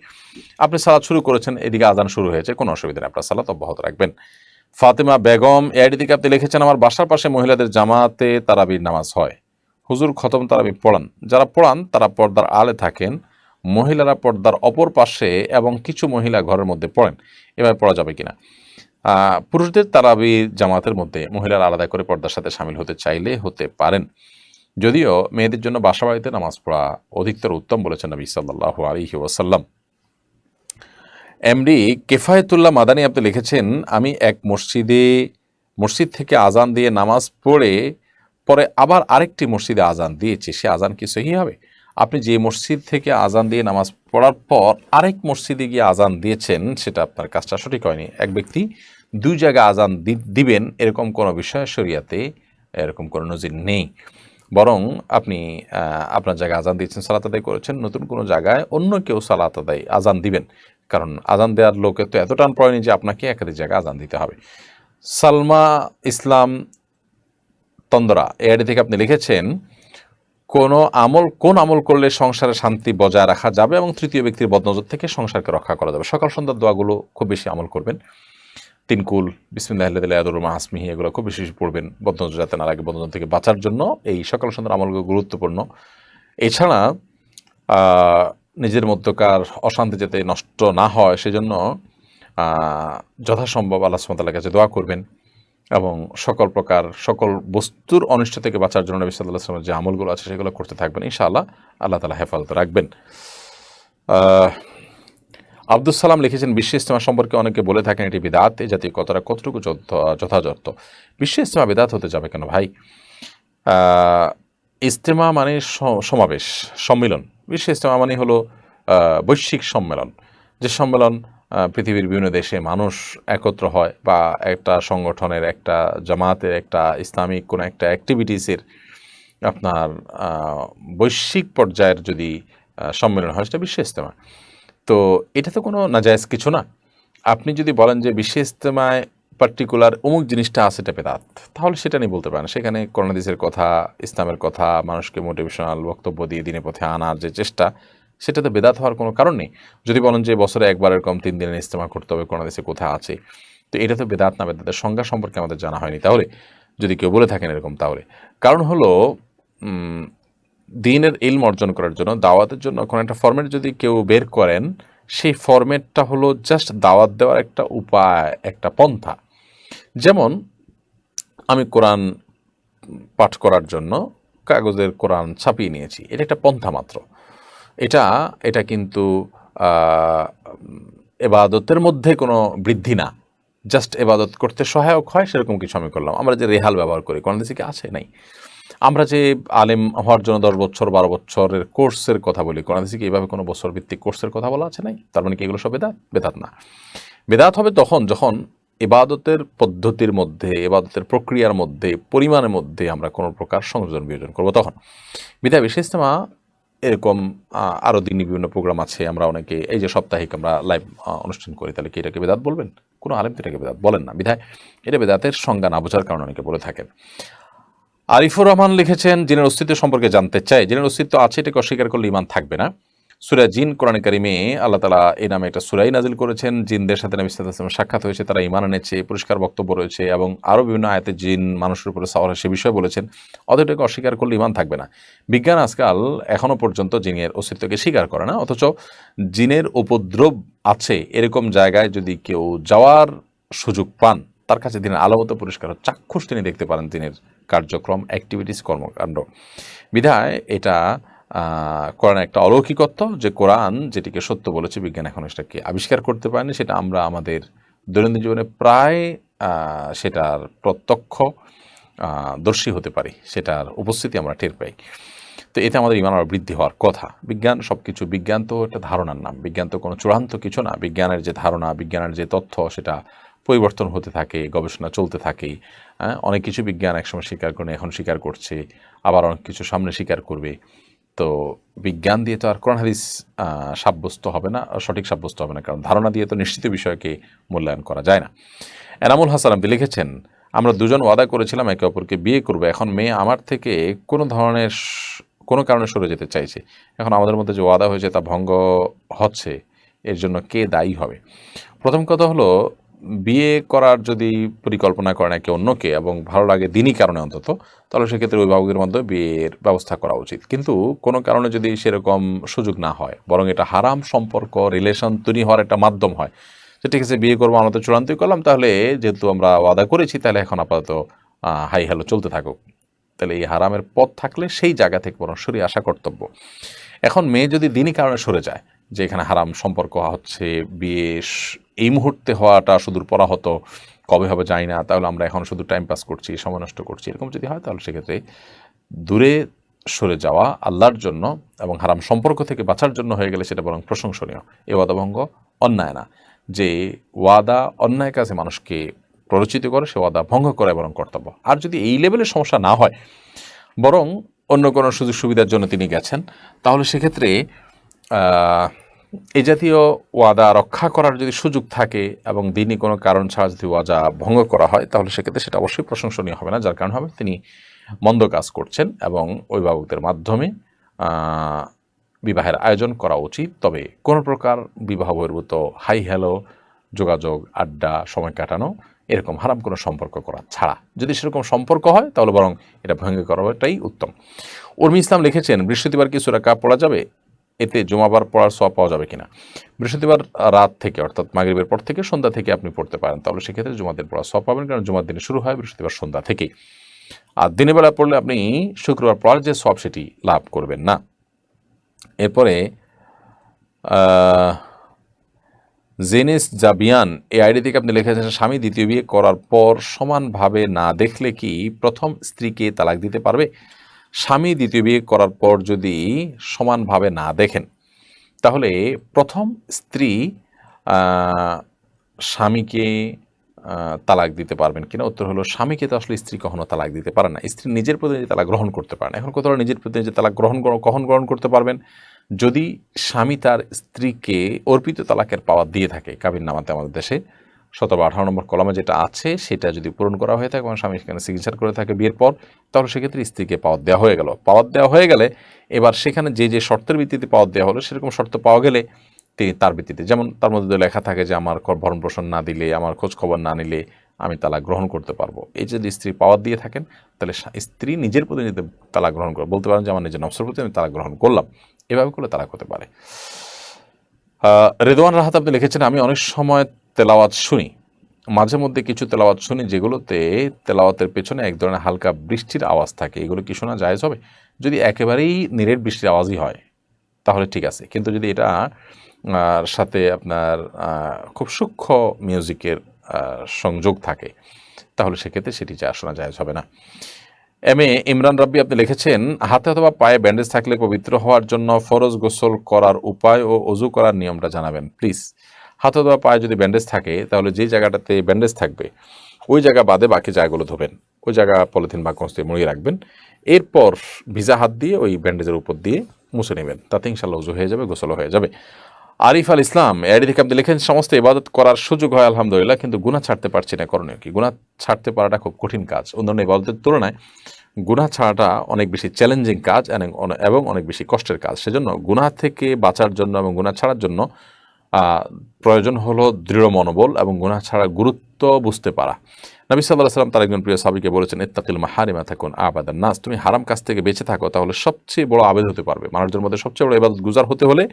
আপনি সালাত শুরু করেছেন, এদিকে আজান শুরু হয়েছে, কোনো অসুবিধা নেই, আপনার সালাত অব্যাহত রাখবেন। ফাতেমা বেগম এআইডি থেকে আপনি লিখেছেন, আমার বাসার পাশে মহিলাদের জামাতে তারাবির নামাজ হয়, হুজুর খতম তারাবি পড়ান, যারা পড়ান তারা পর্দার আড়ালে থাকেন, মহিলারা পর্দার অপর পাশে এবং কিছু মহিলা ঘরের মধ্যে পড়েন, এভাবে পড়া যাবে কিনা? পুরুষদের তারাবির জামাতের মধ্যে মহিলারা আলাদা করে পর্দার সাথে শামিল হতে চাইলে হতে পারেন, যদিও মেয়েদের জন্য বাসা বাড়িতে নামাজ পড়া অধিকতর উত্তম বলেছেন নবী সাল্লাল্লাহু আলাইহি ওয়াসাল্লাম। এমডি কেফায়েতুল্লাহ মাদানী আপনি লিখেছেন, আমি এক মসজিদ থেকে আজান দিয়ে নামাজ পরে আবার আরেকটি মসজিদে আজান দিয়েছি, সে আজান কি সহিহ হবে? আপনি যে মসজিদ থেকে আজান দিয়ে নামাজ পড়ার পর আরেক মসজিদে গিয়ে আজান দিয়েছেন, সেটা আপনার কাজটা সঠিক হয়নি। এক ব্যক্তি দুই জায়গায় আজান দিবেন এরকম কোনো বিষয় শরিয়াতে এরকম কোনো নজির নেই, বরং আপনি আপনার জায়গায় আজান দিয়েছেন, সালাত আদায় করেছেন, নতুন কোনো জায়গায় অন্য কেউ সালাত আদায় আজান দিবেন, কারণ আজান দেওয়ার লোকের তো এত টান পড়েনি যে আপনাকে একাধিক জায়গায় আজান দিতে হবে। সালমা ইসলাম তন্দরা এআইডি থেকে আপনি লিখেছেন, কোন আমল করলে সংসারে শান্তি বজায় রাখা যাবে এবং তৃতীয় ব্যক্তির বদনজর থেকে সংসারকে রক্ষা করা যাবে? সকাল সন্ধ্যার দোয়াগুলো খুব বেশি আমল করবেন, তিনকুল, বিসমিল্লাহিল্লাযী আসমিহি, এগুলো খুব বেশি পড়বেন, বদনজর যাতে না লাগে, বদনজর থেকে বাঁচার জন্য এই সকাল সন্ধ্যার আমলগুলো গুরুত্বপূর্ণ। এছাড়া নিজের মধ্যকার অশান্তি যাতে নষ্ট না হয় সেজন্য যথাসম্ভব আল্লাহ সুবহানাহু ওয়া তাআলার কাছে দোয়া করবেন এবং সকল বস্তুর অনিষ্ট থেকে বাঁচার জন্য নবী সাল্লাল্লাহু আলাইহি ওয়াসাল্লামের যে আমলগুলো আছে সেগুলো করতে থাকবেন, ইনশাআল্লাহ আল্লাহ তাআলা হেফাজত রাখবেন। আব্দুস সালাম লিখেছেন, বিশ্ব ইজতেমা সম্পর্কে অনেকে বলে থাকেন এটি বিদআত, এ জাতীয় কথাটা কতটুকু যথাযথ? বিশ্ব ইজতেমা বিদআত হতে যাবে কেন ভাই? ইজতেমা মানে সমাবেশ, সম্মিলন। বিশ্ব ইজতেমা মানে হলো বৈশ্বিক সম্মেলন, যে সম্মেলন পৃথিবীর বিভিন্ন দেশে মানুষ একত্র হয়, বা একটা সংগঠনের, একটা জামাতের, একটা ইসলামিক কোনো একটা অ্যাক্টিভিটিসের আপনার বৈশ্বিক পর্যায়ের যদি সম্মেলন হয় সেটা বিশ্ব ইজতেমা। তো এটা তো কোনো নাজায়েজ কিছু না। আপনি যদি বলেন যে বিশ্ব ইজতেমায় পার্টিকুলার অমুক জিনিসটা আছে এটা বেদাত, তাহলে সেটা নিয়ে বলতে পারেন। সেখানে কোরআন হাদিসের কথা, ইসলামের কথা, মানুষকে মোটিভেশনাল বক্তব্য দিয়ে দিনের পথে আনার যে চেষ্টা, সেটাতে বেদাত হওয়ার কোনো কারণ নেই। যদি বলেন যে বছরে একবার এরকম 3 দিনের ইজতেমা করতে হবে, কোরআন হাদিসে কোথায় আছে, তো এটা তো বেদাত না, বেদাতের সংজ্ঞা সম্পর্কে আমাদের জানা হয়নি। তাহলে যদি কেউ বলে থাকেন এরকম, তাহলে কারণ হলো দ্বীনের ইলম অর্জন করার জন্য, দাওয়াতের জন্য কোনো একটা ফরম্যাট যদি কেউ বের করেন, সেই ফরম্যাটটা হলো জাস্ট দাওয়াত দেওয়ার একটা উপায়, একটা পন্থা। যেমন আমি কোরআন পাঠ করার জন্য কাগজের কোরআন ছাপিয়ে নিয়েছি, এটা একটা পন্থা মাত্র। এটা কিন্তু এবাদতের মধ্যে কোনো বৃদ্ধি না, জাস্ট এবাদত করতে সহায়ক হয় সেরকম কিছু আমি করলাম। আমরা যে রেহাল ব্যবহার করি, কোরআন হাদিসে কি আছে? নাই। আমরা যে আলেম হওয়ার জন্য 10 বছর 12 বছরের কোর্সের কথা বলি, কোরআন হাদিসে কি এইভাবে কোনো বছর ভিত্তিক কোর্সের কথা বলা আছে? নাই। তার মানে কি এগুলো সব বেদাত? বেদাত না। বেদাত হবে তখন যখন ইবাদতের পদ্ধতির মধ্যে, ইবাদতের প্রক্রিয়ার মধ্যে, পরিমাণের মধ্যে আমরা কোনো প্রকার সংযোজন বিয়োজন করবো, তখন। বিধায় বিশেষ ইজতেমা এরকম আরও দিনই বিভিন্ন প্রোগ্রাম আছে। আমরা অনেকে এই যে সাপ্তাহিক আমরা লাইভ অনুষ্ঠান করি, তাহলে কি এটাকে বেদাত বলবেন? কোনো আলেম তো এটাকে বেদাত বলেন না। বিধায় এটা বেদাতের সংজ্ঞা না বোঝার কারণে অনেকে বলে থাকেন। আরিফুর রহমান লিখেছেন, জিনের অস্তিত্ব সম্পর্কে জানতে চাই। জিনের অস্তিত্ব আছে, এটাকে অস্বীকার করলে ঈমান থাকবে না। সূরা জিন কোরআনে কারিমে আল্লাহ তাআলা এই নামে একটা সূরাই নাজিল করেছেন। জিনদের সাথে নবী সাল্লাল্লাহু আলাইহি ওয়াসাল্লামের সাক্ষাৎ হয়েছে, তারা ঈমান এনেছে, পরিষ্কার বক্তব্য রয়েছে, এবং আরও বিভিন্ন আয়াতে জিন মানুষের উপরে সাওয়ার সে বিষয়ে বলেছেন। অতএব এটাকে অস্বীকার করলে ঈমান থাকবে না। বিজ্ঞান আজকাল এখনও পর্যন্ত জিনের অস্তিত্বকে স্বীকার করে না, অথচ জিনের উপদ্রব আছে এরকম জায়গায় যদি কেউ যাওয়ার সুযোগ পান, তার কাছে দিনের আলামত পরিষ্কার চাক্ষুষ তিনি দেখতে পারেন দিনের কার্যক্রম, অ্যাক্টিভিটিস, কর্মকাণ্ড। বিধায় এটা কোরআনের একটা অলৌকিকত্ব, যে কোরআন যেটিকে সত্য বলেছে, বিজ্ঞান এখন সেটাকে আবিষ্কার করতে পারেনি। সেটা আমরা আমাদের দৈনন্দিন জীবনে প্রায় সেটার প্রত্যক্ষ দর্শী হতে পারি, সেটার উপস্থিতি আমরা টের পাই। তো এতে আমাদের ঈমান আরও বৃদ্ধি হওয়ার কথা। বিজ্ঞান সব কিছু, বিজ্ঞান তো একটা ধারণার নাম, বিজ্ঞান তো কোনো চূড়ান্ত কিছু না। বিজ্ঞানের যে ধারণা, বিজ্ঞানের যে তথ্য, সেটা পরিবর্তন হতে থাকে, গবেষণা চলতে থাকে। অনেক কিছু বিজ্ঞান একসময় স্বীকার করে, এখন স্বীকার করছে, আবার অনেক কিছু সামনে স্বীকার করবে। তো বিজ্ঞান দিয়ে তো আর কোরআন হাদিস সাব্যস্ত হবে না, সঠিক সাব্যস্ত হবে না, কারণ ধারণা দিয়ে তো নিশ্চিত বিষয়কে মূল্যায়ন করা যায় না। এনামুল হাসান আপনি লিখেছেন, আমরা দুজন ওয়াদা করেছিলাম একে অপরকে বিয়ে করবো, এখন মেয়ে আমার থেকে কোনো কারণে সরে যেতে চাইছে। এখন আমাদের মধ্যে যে ওয়াদা হয়েছে তা ভঙ্গ হচ্ছে, এর জন্য কে দায়ী হবে? প্রথম কথা হলো, বিয়ে করার যদি পরিকল্পনা করেন একে অন্যকে এবং ভালো লাগে দিনই কারণে অন্তত, তাহলে সেক্ষেত্রে অভিভাবকদের মধ্যে বিয়ের ব্যবস্থা করা উচিত। কিন্তু কোনো কারণে যদি সেরকম সুযোগ না হয়, বরং এটা হারাম সম্পর্ক, রিলেশন তৈরি হওয়ার একটা মাধ্যম হয়, যে ঠিক আছে বিয়ে করবো, আমরা তো চূড়ান্তই করলাম, তাহলে যেহেতু আমরা ওয়াদা করেছি, তাহলে এখন আপাতত হাই হ্যালো চলতে থাকুক, তাহলে এই হারামের পথ থাকলে সেই জায়গা থেকে বরং সরিয়ে আসা কর্তব্য। এখন মেয়ে যদি দিনই কারণে সরে যায়, যে এখানে হারাম সম্পর্ক হচ্ছে, বিয়ে এই মুহূর্তে হওয়াটা সুদূর পরাহত, কবে হবে জানি না, তাহলে আমরা এখন শুধু টাইম পাস করছি, সময় নষ্ট করছি, এরকম যদি হয়, তাহলে সেক্ষেত্রে দূরে সরে যাওয়া আল্লাহর জন্য এবং হারাম সম্পর্ক থেকে বাঁচার জন্য হয়ে গেলে সেটা বরং প্রশংসনীয়। এ ওয়াদাভঙ্গ অন্যায় না। যে ওয়াদা অন্যায় কাজে মানুষকে প্ররোচিত করে, সে ওয়াদা ভঙ্গ করে বরং কর্তব্য। আর যদি এই লেভেলের সমস্যা না হয়, বরং অন্য কোনো সুযোগ সুবিধার জন্য তিনি গেছেন, তাহলে সেক্ষেত্রে এই জাতীয় ওয়াদা রক্ষা করার যদি সুযোগ থাকে এবং দিনই কোনো কারণ ছাড়া যদি ওয়াদা ভঙ্গ করা হয়, তাহলে সেক্ষেত্রে সেটা অবশ্যই প্রশংসনীয় হবে না। যার কারণ হবে তিনি মন্দ কাজ করছেন, এবং অভিভাবকদের মাধ্যমে বিবাহের আয়োজন করা উচিত। তবে কোনো প্রকার বিবাহ বহির্ভূত হাই হ্যালো যোগাযোগ, আড্ডা, সময় কাটানো, এরকম হারাম কোনো সম্পর্ক করা ছাড়া, যদি সেরকম সম্পর্ক হয়, তাহলে বরং এটা ভঙ্গ করাটাই উত্তম। উর্মি ইসলাম লিখেছেন, বৃহস্পতিবার কি সূরা কাহফ পড়া যাবে? এতে জুমাবার পড়ার সওয়াব পাওয়া যাবে কিনা? বৃহস্পতিবার রাত থেকে, অর্থাৎ মাগরিবের পর থেকে সন্ধ্যা থেকে আপনি পড়তে পারেন, তাহলে সেক্ষেত্রে জুমার দিন পড়ার সওয়াব পাবেন, কারণ জুমার দিনে শুরু হয় বৃহস্পতিবার সন্ধ্যা থেকেই। আর দিনের বেলা পড়লে আপনি শুক্রবার পড়ার যে সওয়াব সেটি লাভ করবেন না। এরপরে জেনেস জাবিয়ান এই আইডি থেকে আপনি লিখেছেন, স্বামী দ্বিতীয় বিয়ে করার পর সমানভাবে না দেখলে কি প্রথম স্ত্রীকে তালাক দিতে পারবে? স্বামী দ্বিতীয় বিয়ে করার পর যদি সমানভাবে না দেখেন, তাহলে প্রথম স্ত্রী স্বামীকে তালাক দিতে পারবেন কিনা? উত্তর হলো স্বামীকে তো আসলে স্ত্রী কখনো তালাক দিতে পারে না, স্ত্রী নিজের প্রতিনিধি তালাক গ্রহণ করতে পারে না। এখন কোথাও নিজের প্রতিনিধি তালাক কখন গ্রহণ করতে পারবেন? যদি স্বামী তার স্ত্রীকে অর্পিত তালাকের পাওয়ার দিয়ে থাকে, কাবিননামাতে আমাদের দেশে 17-18 নম্বর কলামে যেটা আছে সেটা যদি পূরণ করা হয়ে থাকে এবং স্বামী সেখানে সিগনেচার করে থাকে বিয়ের পর, তাহলে সেক্ষেত্রে স্ত্রীকে পাওয়ার দেওয়া হয়ে গেল। পাওয়ার দেওয়া হয়ে গেলে এবার সেখানে যে যে শর্তের ভিত্তিতে পাওয়ার দেওয়া হলো সেরকম শর্ত পাওয়া গেলে তিনি তার ভিত্তিতে, যেমন তার মধ্যে লেখা থাকে যে আমার ভরণ পোষণ না দিলে, আমার খোঁজ খবর না নিলে আমি তালাক গ্রহণ করতে পারবো, এই যদি স্ত্রী পাওয়ার দিয়ে থাকেন তাহলে স্ত্রী নিজের প্রতিনিধিতে তালাক গ্রহণ করে বলতে পারেন যে আমার নিজের নফসের প্রতি আমি তালাক গ্রহণ করলাম, এভাবে করলে তালাক হতে পারে। রেদওয়ান রাহাত আপনি লিখেছেন, আমি অনেক সময় তেলাওয়াত শুনি, মাঝে মধ্যে কিছু তেলাওয়াত শুনি যেগুলোতে তেলাওয়াতের পেছনে এক ধরনের হালকা বৃষ্টির আওয়াজ থাকে, এগুলো কি শোনা জায়েজ হবে? যদি একেবারেই নিরেট বৃষ্টির আওয়াজই হয় তাহলে ঠিক আছে, কিন্তু যদি এটা সাথে আপনার খুব সূক্ষ্ম মিউজিকের সংযোগ থাকে তাহলে সেক্ষেত্রে সেটি শোনা জায়েজ হবে না। ইমরান রাব্বি আপনি লিখেছেন, হাতে অথবা পায়ে ব্যান্ডেজ থাকলে পবিত্র হওয়ার জন্য ফরজ গোসল করার উপায় ও অজু করার নিয়মটা জানাবেন প্লিজ। হাতে অথবা পায়ে যদি ব্যান্ডেজ থাকে তাহলে যে জায়গাটাতে ব্যান্ডেজ থাকবে ওই জায়গা বাদে বাকি জায়গাগুলো ধোবেন, ওই জায়গা পলিথিন বা কঞ্চ দিয়ে মুড়িয়ে রাখবেন, এরপর ভিজা হাত দিয়ে ওই ব্যান্ডেজের উপর দিয়ে মুছে নেবেন, তাতে ইনশাল্লাহ উজু হয়ে যাবে, গোসলও হয়ে যাবে। আরিফ আল ইসলাম এডি থেকে আপনি লিখেন, সমস্ত ইবাদত করার সুযোগ হয় আলহামদুলিল্লাহ, কিন্তু গুনাহ ছাড়তে পারছি না, করণীয় কি? গুনাহ ছাড়তে পারাটা খুব কঠিন কাজ, অন্যান্য ইবাদতের তুলনায় গুনাহ ছাড়াটা অনেক বেশি চ্যালেঞ্জিং কাজ এবং অনেক বেশি কষ্টের কাজ। সেজন্য গুনাহ থেকে বাঁচার জন্য এবং গুনাহ ছাড়ার জন্য প্রয়োজন হলো দৃঢ় মনোবল এবং গুনাহ ছাড়ার গুরুত্ব বুঝতে পারা। নবী সাল্লাল্লাহু আলাইহি ওয়াসাল্লাম তার একজন প্রিয় সাহাবীকে বলেছেন, ইত্তাকিল মাহারিমা তাকুন আবাদান নাস, তুমি হারাম কাজ থেকে বেঁচে থাকো তাহলে সবচেয়ে বড় আবেদ হতে পারবে। মানুষের মধ্যে সবচেয়ে বড় ইবাদত গুজার হতে হলে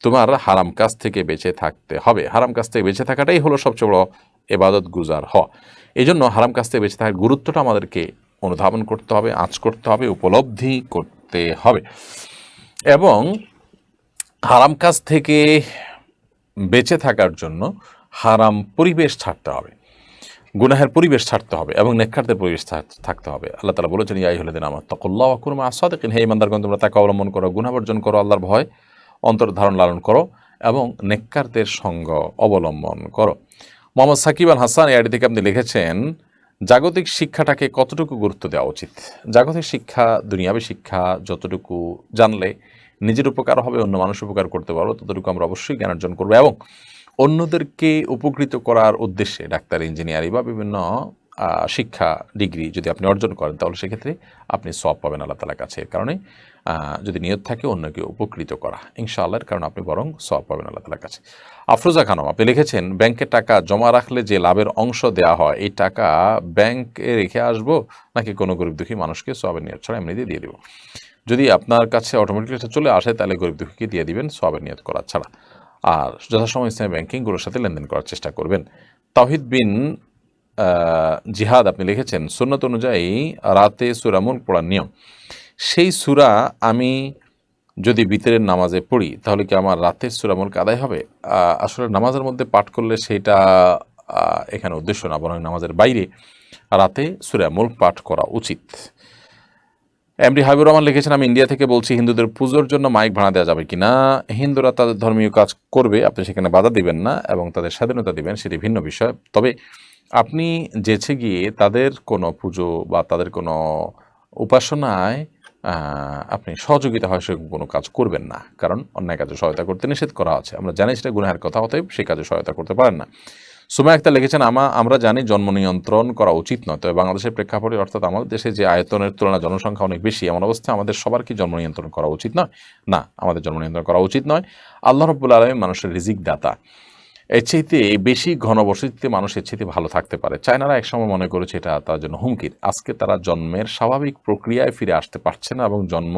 তোমার হারাম কাজ থেকে বেঁচে থাকতে হবে। হারাম কাজ থেকে বেঁচে থাকাটাই হলো সবচেয়ে বড় ইবাদত গুজার হওয়া। এই জন্য হারাম কাজ থেকে বেঁচে থাকার গুরুত্বটা আমাদেরকে অনুধাবন করতে হবে, আঁচ করতে হবে, উপলব্ধি করতে হবে এবং হারাম কাজ থেকে বেঁচে থাকার জন্য হারাম পরিবেশ ছাড়তে হবে, গুনাহের পরিবেশ ছাড়তে হবে এবং নেককারদের পরিবেশ থাকতে হবে। আল্লাহ তাআলা বলেছেন, ইয়া আইয়ুহাল্লাযীনা আমানু তাকুল্লাহা ওয়া কুনু মা'আস সাদিকিন, হে ঈমানদারগণ তোমরা তাকওয়া অবলম্বন করো, গুনাহ বর্জন করো, আল্লাহর ভয় অন্তর ধারণ লালন করো এবং নেককারদের সঙ্গ অবলম্বন করো। মোহাম্মদ সাকিব আল হাসান এআইডি থেকে আপনি লিখেছেন, জাগতিক শিক্ষাটাকে কতটুকু গুরুত্ব দেওয়া উচিত? জাগতিক শিক্ষা, দুনিয়াবী শিক্ষা যতটুকু জানলে নিজের উপকার হবে, অন্য মানুষ উপকার করতে পারবো, ততটুকু আমরা অবশ্যই জ্ঞান অর্জন করবো এবং অন্যদেরকে উপকৃত করার উদ্দেশ্যে ডাক্তার, ইঞ্জিনিয়ারিং বা বিভিন্ন শিক্ষা ডিগ্রি যদি আপনি অর্জন করেন তাহলে সেক্ষেত্রে আপনি সওয়াব পাবেন আল্লাহ তাআলার কাছে। এর কারণে যদি নিয়ত থাকে অন্যকে উপকৃত করা, ইনশাআল্লাহর কারণে আপনি বরং সওয়াব পাবেন আল্লাহ তাআলার কাছে। আফরোজা খানম আপনি লিখেছেন, ব্যাংকে টাকা জমা রাখলে যে লাভের অংশ দেওয়া হয়, এই টাকা ব্যাংকে রেখে আসবো নাকি কোনো গরিব দুঃখী মানুষকে সওয়াবের নিয়ত ছাড়া এমনিতে দিয়ে দেবো? যদি আপনার কাছে অটোমেটিকলি চলে আসে তাহলে গরিব দুঃখীকে দিয়ে দিবেন সওয়াবের নিয়ত করা ছাড়া, আর যথাসময় ইসলামী ব্যাংকিংগুলোর সাথে লেনদেন করার চেষ্টা করবেন। তাওহিদ বিন জিহাদ আপনি লিখেছেন, সুন্নত অনুযায়ী রাতে সূরা মুলক পড়ার নিয়ম, সেই সূরা আমি যদি বিতরের নামাজে পড়ি তাহলে কি আমার রাতের সূরা মুলক আদায় হবে? আসলে নামাজের মধ্যে পাঠ করলে সেটা এখানে উদ্দেশ্য না, বরং নামাজের বাইরে রাতে সূরা মুলক পাঠ করা উচিত। এমডি হাবিবুর রহমান লিখেছেন, আমি ইন্ডিয়া থেকে বলছি, হিন্দুদের পুজোর জন্য মাইক ভাড়া দেওয়া যাবে কিনা? হিন্দুরা তাদের ধর্মীয় কাজ করবে, আপনি সেখানে বাধা দিবেন না এবং তাদের স্বাধীনতা দিবেন, সেটি ভিন্ন বিষয়। তবে আপনি যেচে গিয়ে তাদের কোনো পুজো বা তাদের কোনো উপাসনায় আপনি সহযোগিতা হয় সেরকম কোনো কাজ করবেন না, কারণ অন্যায় কাজে সহায়তা করতে নিষেধ করা আছে। আমরা জানি সেটা গুনাহের কথা, অতএব সেই কাজে সহায়তা করতে পারেন না। সুমাইয়া আক্তার লিখেছেন, আমরা জানি জন্ম নিয়ন্ত্রণ করা উচিত নয়, তবে বাংলাদেশের প্রেক্ষাপটে অর্থাৎ আমাদের দেশে যে আয়তনের তুলনায় জনসংখ্যা অনেক বেশি, এমন অবস্থায় আমাদের সবার কি জন্ম নিয়ন্ত্রণ করা উচিত নয়? না, আমাদের জন্ম নিয়ন্ত্রণ করা উচিত নয়। আল্লাহ রাব্বুল আলামিন মানুষের রিজিক দাতা, এর চাইতে বেশি ঘনবসতিতে মানুষের চাইতে ভালো থাকতে পারে। চায়নারা একসময় মনে করেছে এটা তার জন্য হুমকির, আজকে তারা জন্মের স্বাভাবিক প্রক্রিয়ায় ফিরে আসতে পারছে না এবং জন্ম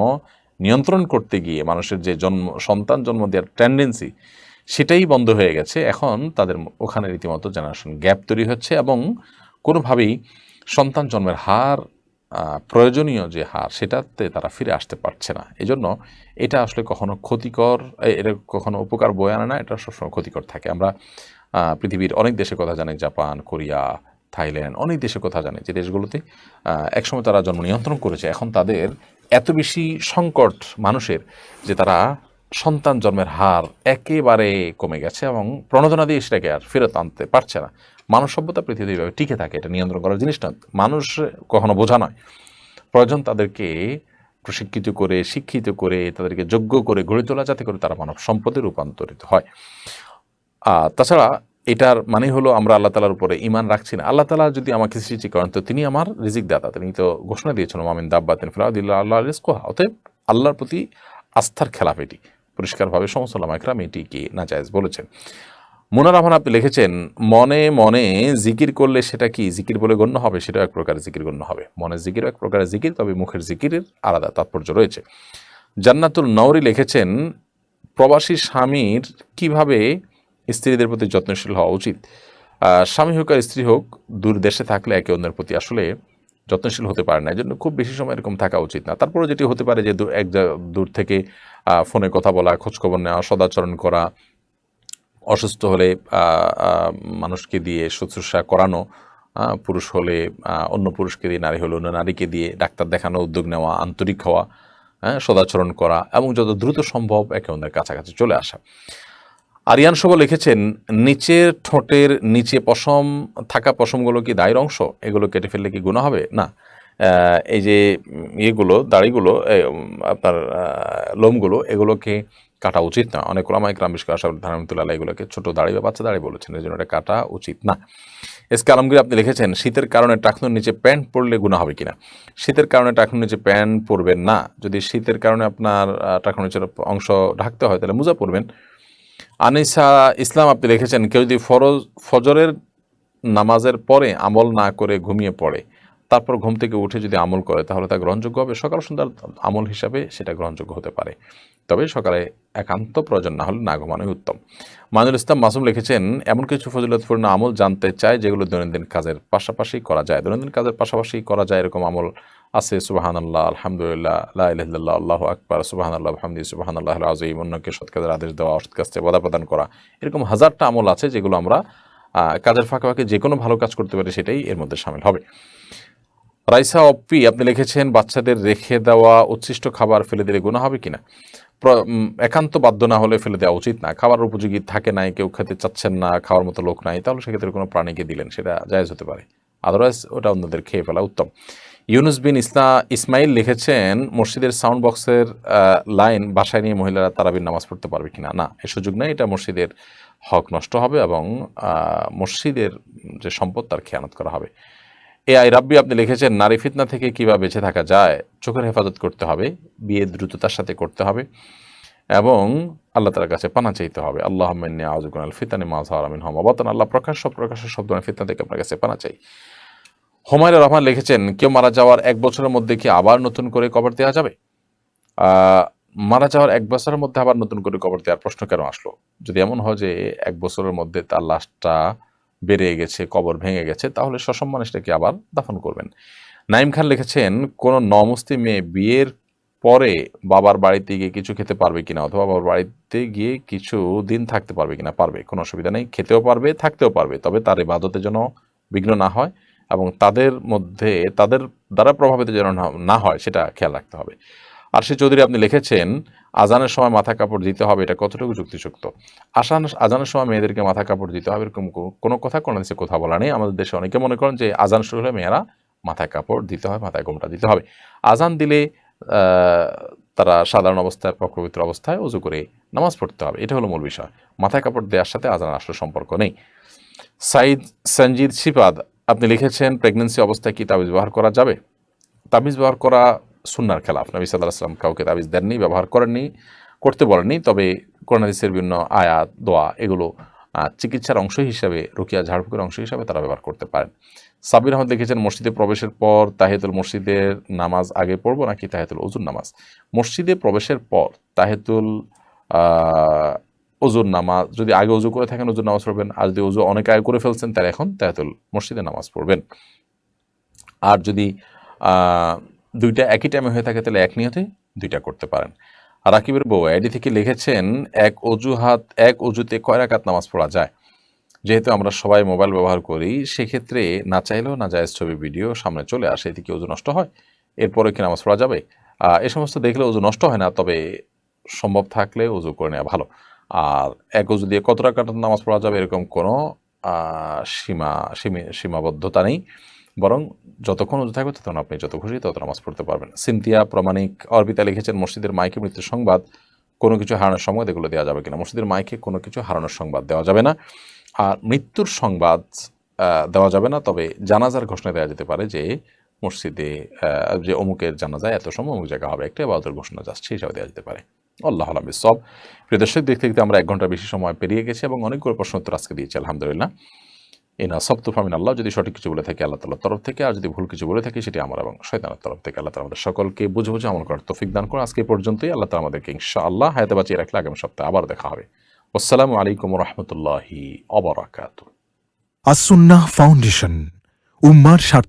নিয়ন্ত্রণ করতে গিয়ে মানুষের যে সন্তান জন্ম দেওয়ার টেন্ডেন্সি সেটাই বন্ধ হয়ে গেছে। এখন তাদের ওখানে রীতিমতো জেনারেশন গ্যাপ তৈরি হচ্ছে এবং কোনোভাবেই সন্তান জন্মের হার, প্রয়োজনীয় যে হার, সেটাতে তারা ফিরে আসতে পারছে না। এই জন্য এটা আসলে কখনো ক্ষতিকর, এটা কখনো উপকার বয়ে আনে না, এটা সবসময় ক্ষতিকর থাকে। আমরা পৃথিবীর অনেক দেশের কথা জানি, জাপান, কোরিয়া, থাইল্যান্ড, অনেক দেশের কথা জানি যে দেশগুলোতে একসময় তারা জন্ম নিয়ন্ত্রণ করেছে, এখন তাদের এত বেশি সংকট মানুষের যে তারা সন্তান জন্মের হার একেবারে কমে গেছে এবং প্রণোদনা দিয়ে সেটাকে আর ফেরত আনতে পারছে না। মানব সভ্যতা পৃথিবীতে এইভাবে টিকে থাকে, এটা নিয়ন্ত্রণ করার জিনিস না। মানুষ কখনো বোঝা নয়, প্রয়োজন তাদেরকে প্রশিক্ষিত করে, শিক্ষিত করে, তাদেরকে যোগ্য করে গড়ে তোলা, যাতে করে তারা মানব সম্পদে রূপান্তরিত হয়। তাছাড়া এটার মানে হলো আমরা আল্লাহ তালার উপরে ঈমান রাখছি না। আল্লাহ তালা যদি আমাকে সৃষ্টি করেন তো তিনি আমার রিজিক দাতা, তিনি তো ঘোষণা দিয়েছেন মামিন দাব্বাতিন ফিল আরদি ইল্লা আল্লাহু রিজকুহা। অতএব আল্লাহর প্রতি আস্থার খেলাফ এটি, পরিষ্কারভাবে সমস্ত উলামা ইকরাম এটিকে নাজায়েজ বলেছেন। মুনার রহমান আপনি লিখেছেন, মনে মনে জিকির করলে সেটা কি জিকির বলে গণ্য হবে? সেটাও এক প্রকারের জিকির গণ্য হবে। মনের জিকিরও এক প্রকারের জিকির, তবে মুখের জিকিরের আলাদা তাৎপর্য রয়েছে। জান্নাতুল নওরি লিখেছেন, প্রবাসী স্বামীর কিভাবে স্ত্রীদের প্রতি যত্নশীল হওয়া উচিত? স্বামী হোক আর স্ত্রী হোক, দূর দেশে থাকলে একে অন্যের প্রতি আসলে যত্নশীল হতে পারে না, এই জন্য খুব বেশি সময় এরকম থাকা উচিত না। তারপরে যেটি হতে পারে যে দূর থেকে ফোনে কথা বলা, খোঁজখবর নেওয়া, সদাচরণ করা, অসুস্থ হলে মানুষকে দিয়ে শুশ্রূষা করানো, পুরুষ হলে অন্য পুরুষকে দিয়ে, নারী হলে অন্য নারীকে দিয়ে ডাক্তার দেখানো, উদ্যোগ নেওয়া, আন্তরিক হওয়া, সদাচরণ করা এবং যত দ্রুত সম্ভব একে অন্যের কাছাকাছি চলে আসা। আরিয়ান শোভা লিখেছেন, নিচের ঠোঁটের নিচে পশম থাকা পশমগুলো কি দায়ের অংশ? এগুলো কেটে ফেললে কি গুনাহ হবে? না, এই যে ইয়েগুলো, দাড়িগুলো, আপনার লোমগুলো, এগুলোকে কাটা উচিত না। অনেক ওলামা ইকরাম বিশেষ করে আশরাফুল রহমাতুল্লাহ আলাইহি এগুলোকে ছোট দাড়ি বা বাচ্চা দাড়ি বলেছেন, এই জন্য এটা কাটা উচিত না। এসকে আলমগীর আপনি লিখেছেন, শীতের কারণে টাকনুর নিচে প্যান্ট পরলে গুনাহ হবে কিনা? শীতের কারণে টাকনুর নিচে প্যান্ট পরবেন না। যদি শীতের কারণে আপনার টাকনুর নিচের অংশ ঢাকতে হয় তাহলে মোজা পরবেন। আনিসা ইসলাম আপনি লিখেছেন, কেউ যদি ফজরের নামাজের পরে আমল না করে ঘুমিয়ে পড়ে, তারপর ঘুম থেকে উঠে যদি আমল করে, তাহলে তা গ্রহণযোগ্য হবে? সকাল সন্ধ্যার আমল হিসাবে সেটা গ্রহণযোগ্য হতে পারে, তবে সকালে একান্ত প্রয়োজন না হলে না ঘুমানোই উত্তম। মাইনুল ইসলাম মাসুম লিখেছেন, এমন কিছু ফজিলতপূর্ণ আমল জানতে চাই যেগুলো দৈনন্দিন কাজের পাশাপাশি করা যায়। দৈনন্দিন কাজের পাশাপাশি করা যায় এরকম আমল আছে: সুবহানাল্লাহ, আলহামদুলিল্লাহ, লা ইলাহা ইল্লাল্লাহ, আল্লাহু আকবার, সুবহানাল্লাহ বিহামদিহি, সুবহানাল্লাহিল আযীম, অন্যকে সৎ কাজের আদেশ দেওয়া, অসৎ কাজ থেকে বাধা প্রদান করা। এরকম হাজারটা আমল আছে যেগুলো আমরা কাজের ফাঁকে ফাঁকে যে কোনো ভালো কাজ করতে পারি, সেটাই এর মধ্যে শামিল হবে। রাইসা অপ্পি আপনি লিখেছেন, বাচ্চাদের রেখে দেওয়া উচ্ছিষ্ট খাবার ফেলে দিলে গুনাহ হবে কিনা? একান্ত বাধ্য না হলে ফেলে দেওয়া উচিত না। খাবার উপযোগী থাকে নাই, কেউ খেতে চাচ্ছেন না, খাওয়ার মতো লোক নাই, তাহলে সেক্ষেত্রে কোনো প্রাণীকে দিলেন, সেটা জায়েজ হতে পারে। আদারওয়াইজ ওটা অন্যদের খেয়ে ফেলা উত্তম। ইউনুস বিন ইসমাইল লিখেছেন, মসজিদের সাউন্ড বক্সের লাইন বাসায় নিয়ে মহিলারা তারাবির নামাজ পড়তে পারবে কিনা? না, এর সুযোগ নেই। এটা মসজিদের হক নষ্ট হবে এবং মসজিদের যে সম্পদ তার খেয়ানত করা হবে। এআই রাব্বি আপনি লিখেছেন, নারী ফিতনা থেকে কিভাবে বেঁচে থাকা যায়? চোখের হেফাজত করতে হবে, বিয়ে দ্রুততার সাথে করতে হবে এবং আল্লাহ তাআলার কাছে পানা চাইতে হবে। আল্লাহুম্মা ইন্নী আউযু বিকা মিনাল ফিতানি মা যাহারা মিনহা ওয়া মা বাতান। আল্লাহ প্রকাশ্য সব ধরনের ফিতনা থেকে আপনার কাছে পানা চাই। হুমায়রা রহমান লিখেছেন, কেউ মারা যাওয়ার 1 বছরের মধ্যে কি আবার নতুন করে কবর দেওয়া যাবে? মারা যাওয়ার 1 বছরের মধ্যে আবার নতুন করে কবর দেওয়ার প্রশ্ন কেন আসলো? যদি এমন হয় যে 1 বছরের মধ্যে তার লাশটা বেড়ে গেছে, কবর ভেঙে গেছে, তাহলে সসম্মানে সেটাকে আবার দাফন করবেন। নাইম খান লিখেছেন, কোন নমুসলিম মেয়ে বিয়ের পরে বাবার বাড়িতে গিয়ে কিছু খেতে পারবে কিনা, অথবা বাবার বাড়িতে গিয়ে কিছু দিন থাকতে পারবে কিনা? পারবে, কোনো অসুবিধা নেই, খেতেও পারবে, থাকতেও পারবে, তবে তার ইবাদতের জন্য বিঘ্ন না হয় এবং তাদের দ্বারা প্রভাবিত যেন না হয় সেটা খেয়াল রাখতে হবে। আর সে চৌধুরী আপনি লিখেছেন, আজানের সময় মাথা কাপড় দিতে হবে, এটা কতটুকু যুক্তিযুক্ত? আজানের সময় মেয়েদেরকে মাথা কাপড় দিতে হবে এরকম কোনো কথা কোনো দেশে কথা বলা নেই। আমাদের দেশে অনেকে মনে করেন যে আজান শুরু হলে মেয়েরা মাথায় কাপড় দিতে হয়, মাথায় গোমটা দিতে হবে। আজান দিলে তারা সাধারণ অবস্থায়, পবিত্র অবস্থায় ওযু করে নামাজ পড়তে হবে, এটা হলো মূল বিষয়। মাথায় কাপড় দেওয়ার সাথে আজানের আসলে সম্পর্ক নেই। সঞ্জিদ শিপাদ আপনি লিখেছেন, প্রেগন্যান্সি অবস্থায় কি তাবিজ ব্যবহার করা যাবে? তাবিজ ব্যবহার করা সুন্নাহর খেলাফ। নবী সাল্লাল্লাহু আলাইহি ওয়াসাল্লাম কাউকে তাবিজ দেননি, ব্যবহার করেননি, করতে বলেননি। তবে কোরআন হাদিসের বিভিন্ন আয়াত, দোয়া, এগুলো চিকিৎসার অংশ হিসাবে, রুকিয়া ঝাড়ফুঁকের অংশ হিসাবে তারা ব্যবহার করতে পারেন। সাবির আহমদ লিখেছেন, মসজিদে প্রবেশের পর তাহিয়াতুল মসজিদের নামাজ আগে পড়বো নাকি তাহিয়াতুল ওযুর নামাজ? মসজিদে প্রবেশের পর তাহিয়াতুল ওযুর নামাজ, যদি আগে ওযু করে থাকেন ওযুর নামাজ পড়বেন, আর যদি ওযু অনেক আগে করে ফেলছেন তাহলে এখন তাহিয়াতুল মসজিদে নামাজ পড়বেন। আর যদি দুইটা একই টাইমে হয়ে থাকে তাহলে এক নিয়তে দুইটা করতে পারেন। আর রাকিবের বউ আইডি থেকে লিখেছেন, এক অজুতে কয় রাকাত নামাজ পড়া যায়? যেহেতু আমরা সবাই মোবাইল ব্যবহার করি, সেক্ষেত্রে না চাইলেও না জায়েজ ছবি ভিডিও সামনে চলে আসে, এতে কি ওযু নষ্ট হয়? এরপরে কি নামাজ পড়া যাবে? এ সমস্ত দেখলে ওযু নষ্ট হয় না, তবে সম্ভব থাকলে উজু করে নেওয়া ভালো। আর এক উজু দিয়ে কত রাকাত নামাজ পড়া যাবে এরকম কোনো সীমাবদ্ধতা নেই, বরং যতক্ষণ উজু থাকবে ততক্ষণ আপনি যত খুশি তত নামাজ পড়তে পারবেন। সিনথিয়া প্রমাণিক অর্বিতা লিখেছেন, মসজিদের মাইকে মৃত্যুর সংবাদ কোনো কিছু হারানোর সংবাদ এগুলো দেওয়া যাবে কিনা? মসজিদের মাইকে কোনো কিছু হারানোর সংবাদ দেওয়া যাবে না, আর মৃত্যুর সংবাদ দেওয়া যাবে না। তবে জানাজার ঘোষণা দেওয়া যেতে পারে যে মসজিদে যে অমুকের জানাজায় এত সময় অমুক জায়গা হবে, একটা ইবাদতের ঘোষণা যাচ্ছে হিসাবে দেওয়া যেতে পারে। আল্লাহ আলাম বিসওয়াব। প্রিয় দর্শক, দেখতে দেখতে আমরা 1 ঘন্টার বেশি সময় পেরিয়ে গেছি এবং অনেকগুলো প্রশ্ন উত্তর আজকে দিয়েছি আলহামদুলিল্লাহ। ইনা সবতু ফামিন আল্লাহ। যদি সঠিক কিছু বলে থাকি আল্লাহ তাআলার তরফ থেকে, আর যদি ভুল কিছু বলে থাকি সেটি আমার এবং শয়তানের তরফ থেকে। আল্লাহ তাআলা আমাদের সকলকে বুঝে বুঝে আমল করার তৌফিক দান করুন। আজকে এই পর্যন্তই। আল্লাহ তাআলা আমাদেরকে ইনশাআল্লাহ হায়াতে বাঁচিয়ে রাখলে আগামী সপ্তাহে আবার দেখা হবে। আসসালামু আলাইকুম ওয়া রাহমাতুল্লাহি ওয়া বারাকাতুহু। আসুন্নাহ ফাউন্ডেশন, উম্মার স্বার্থে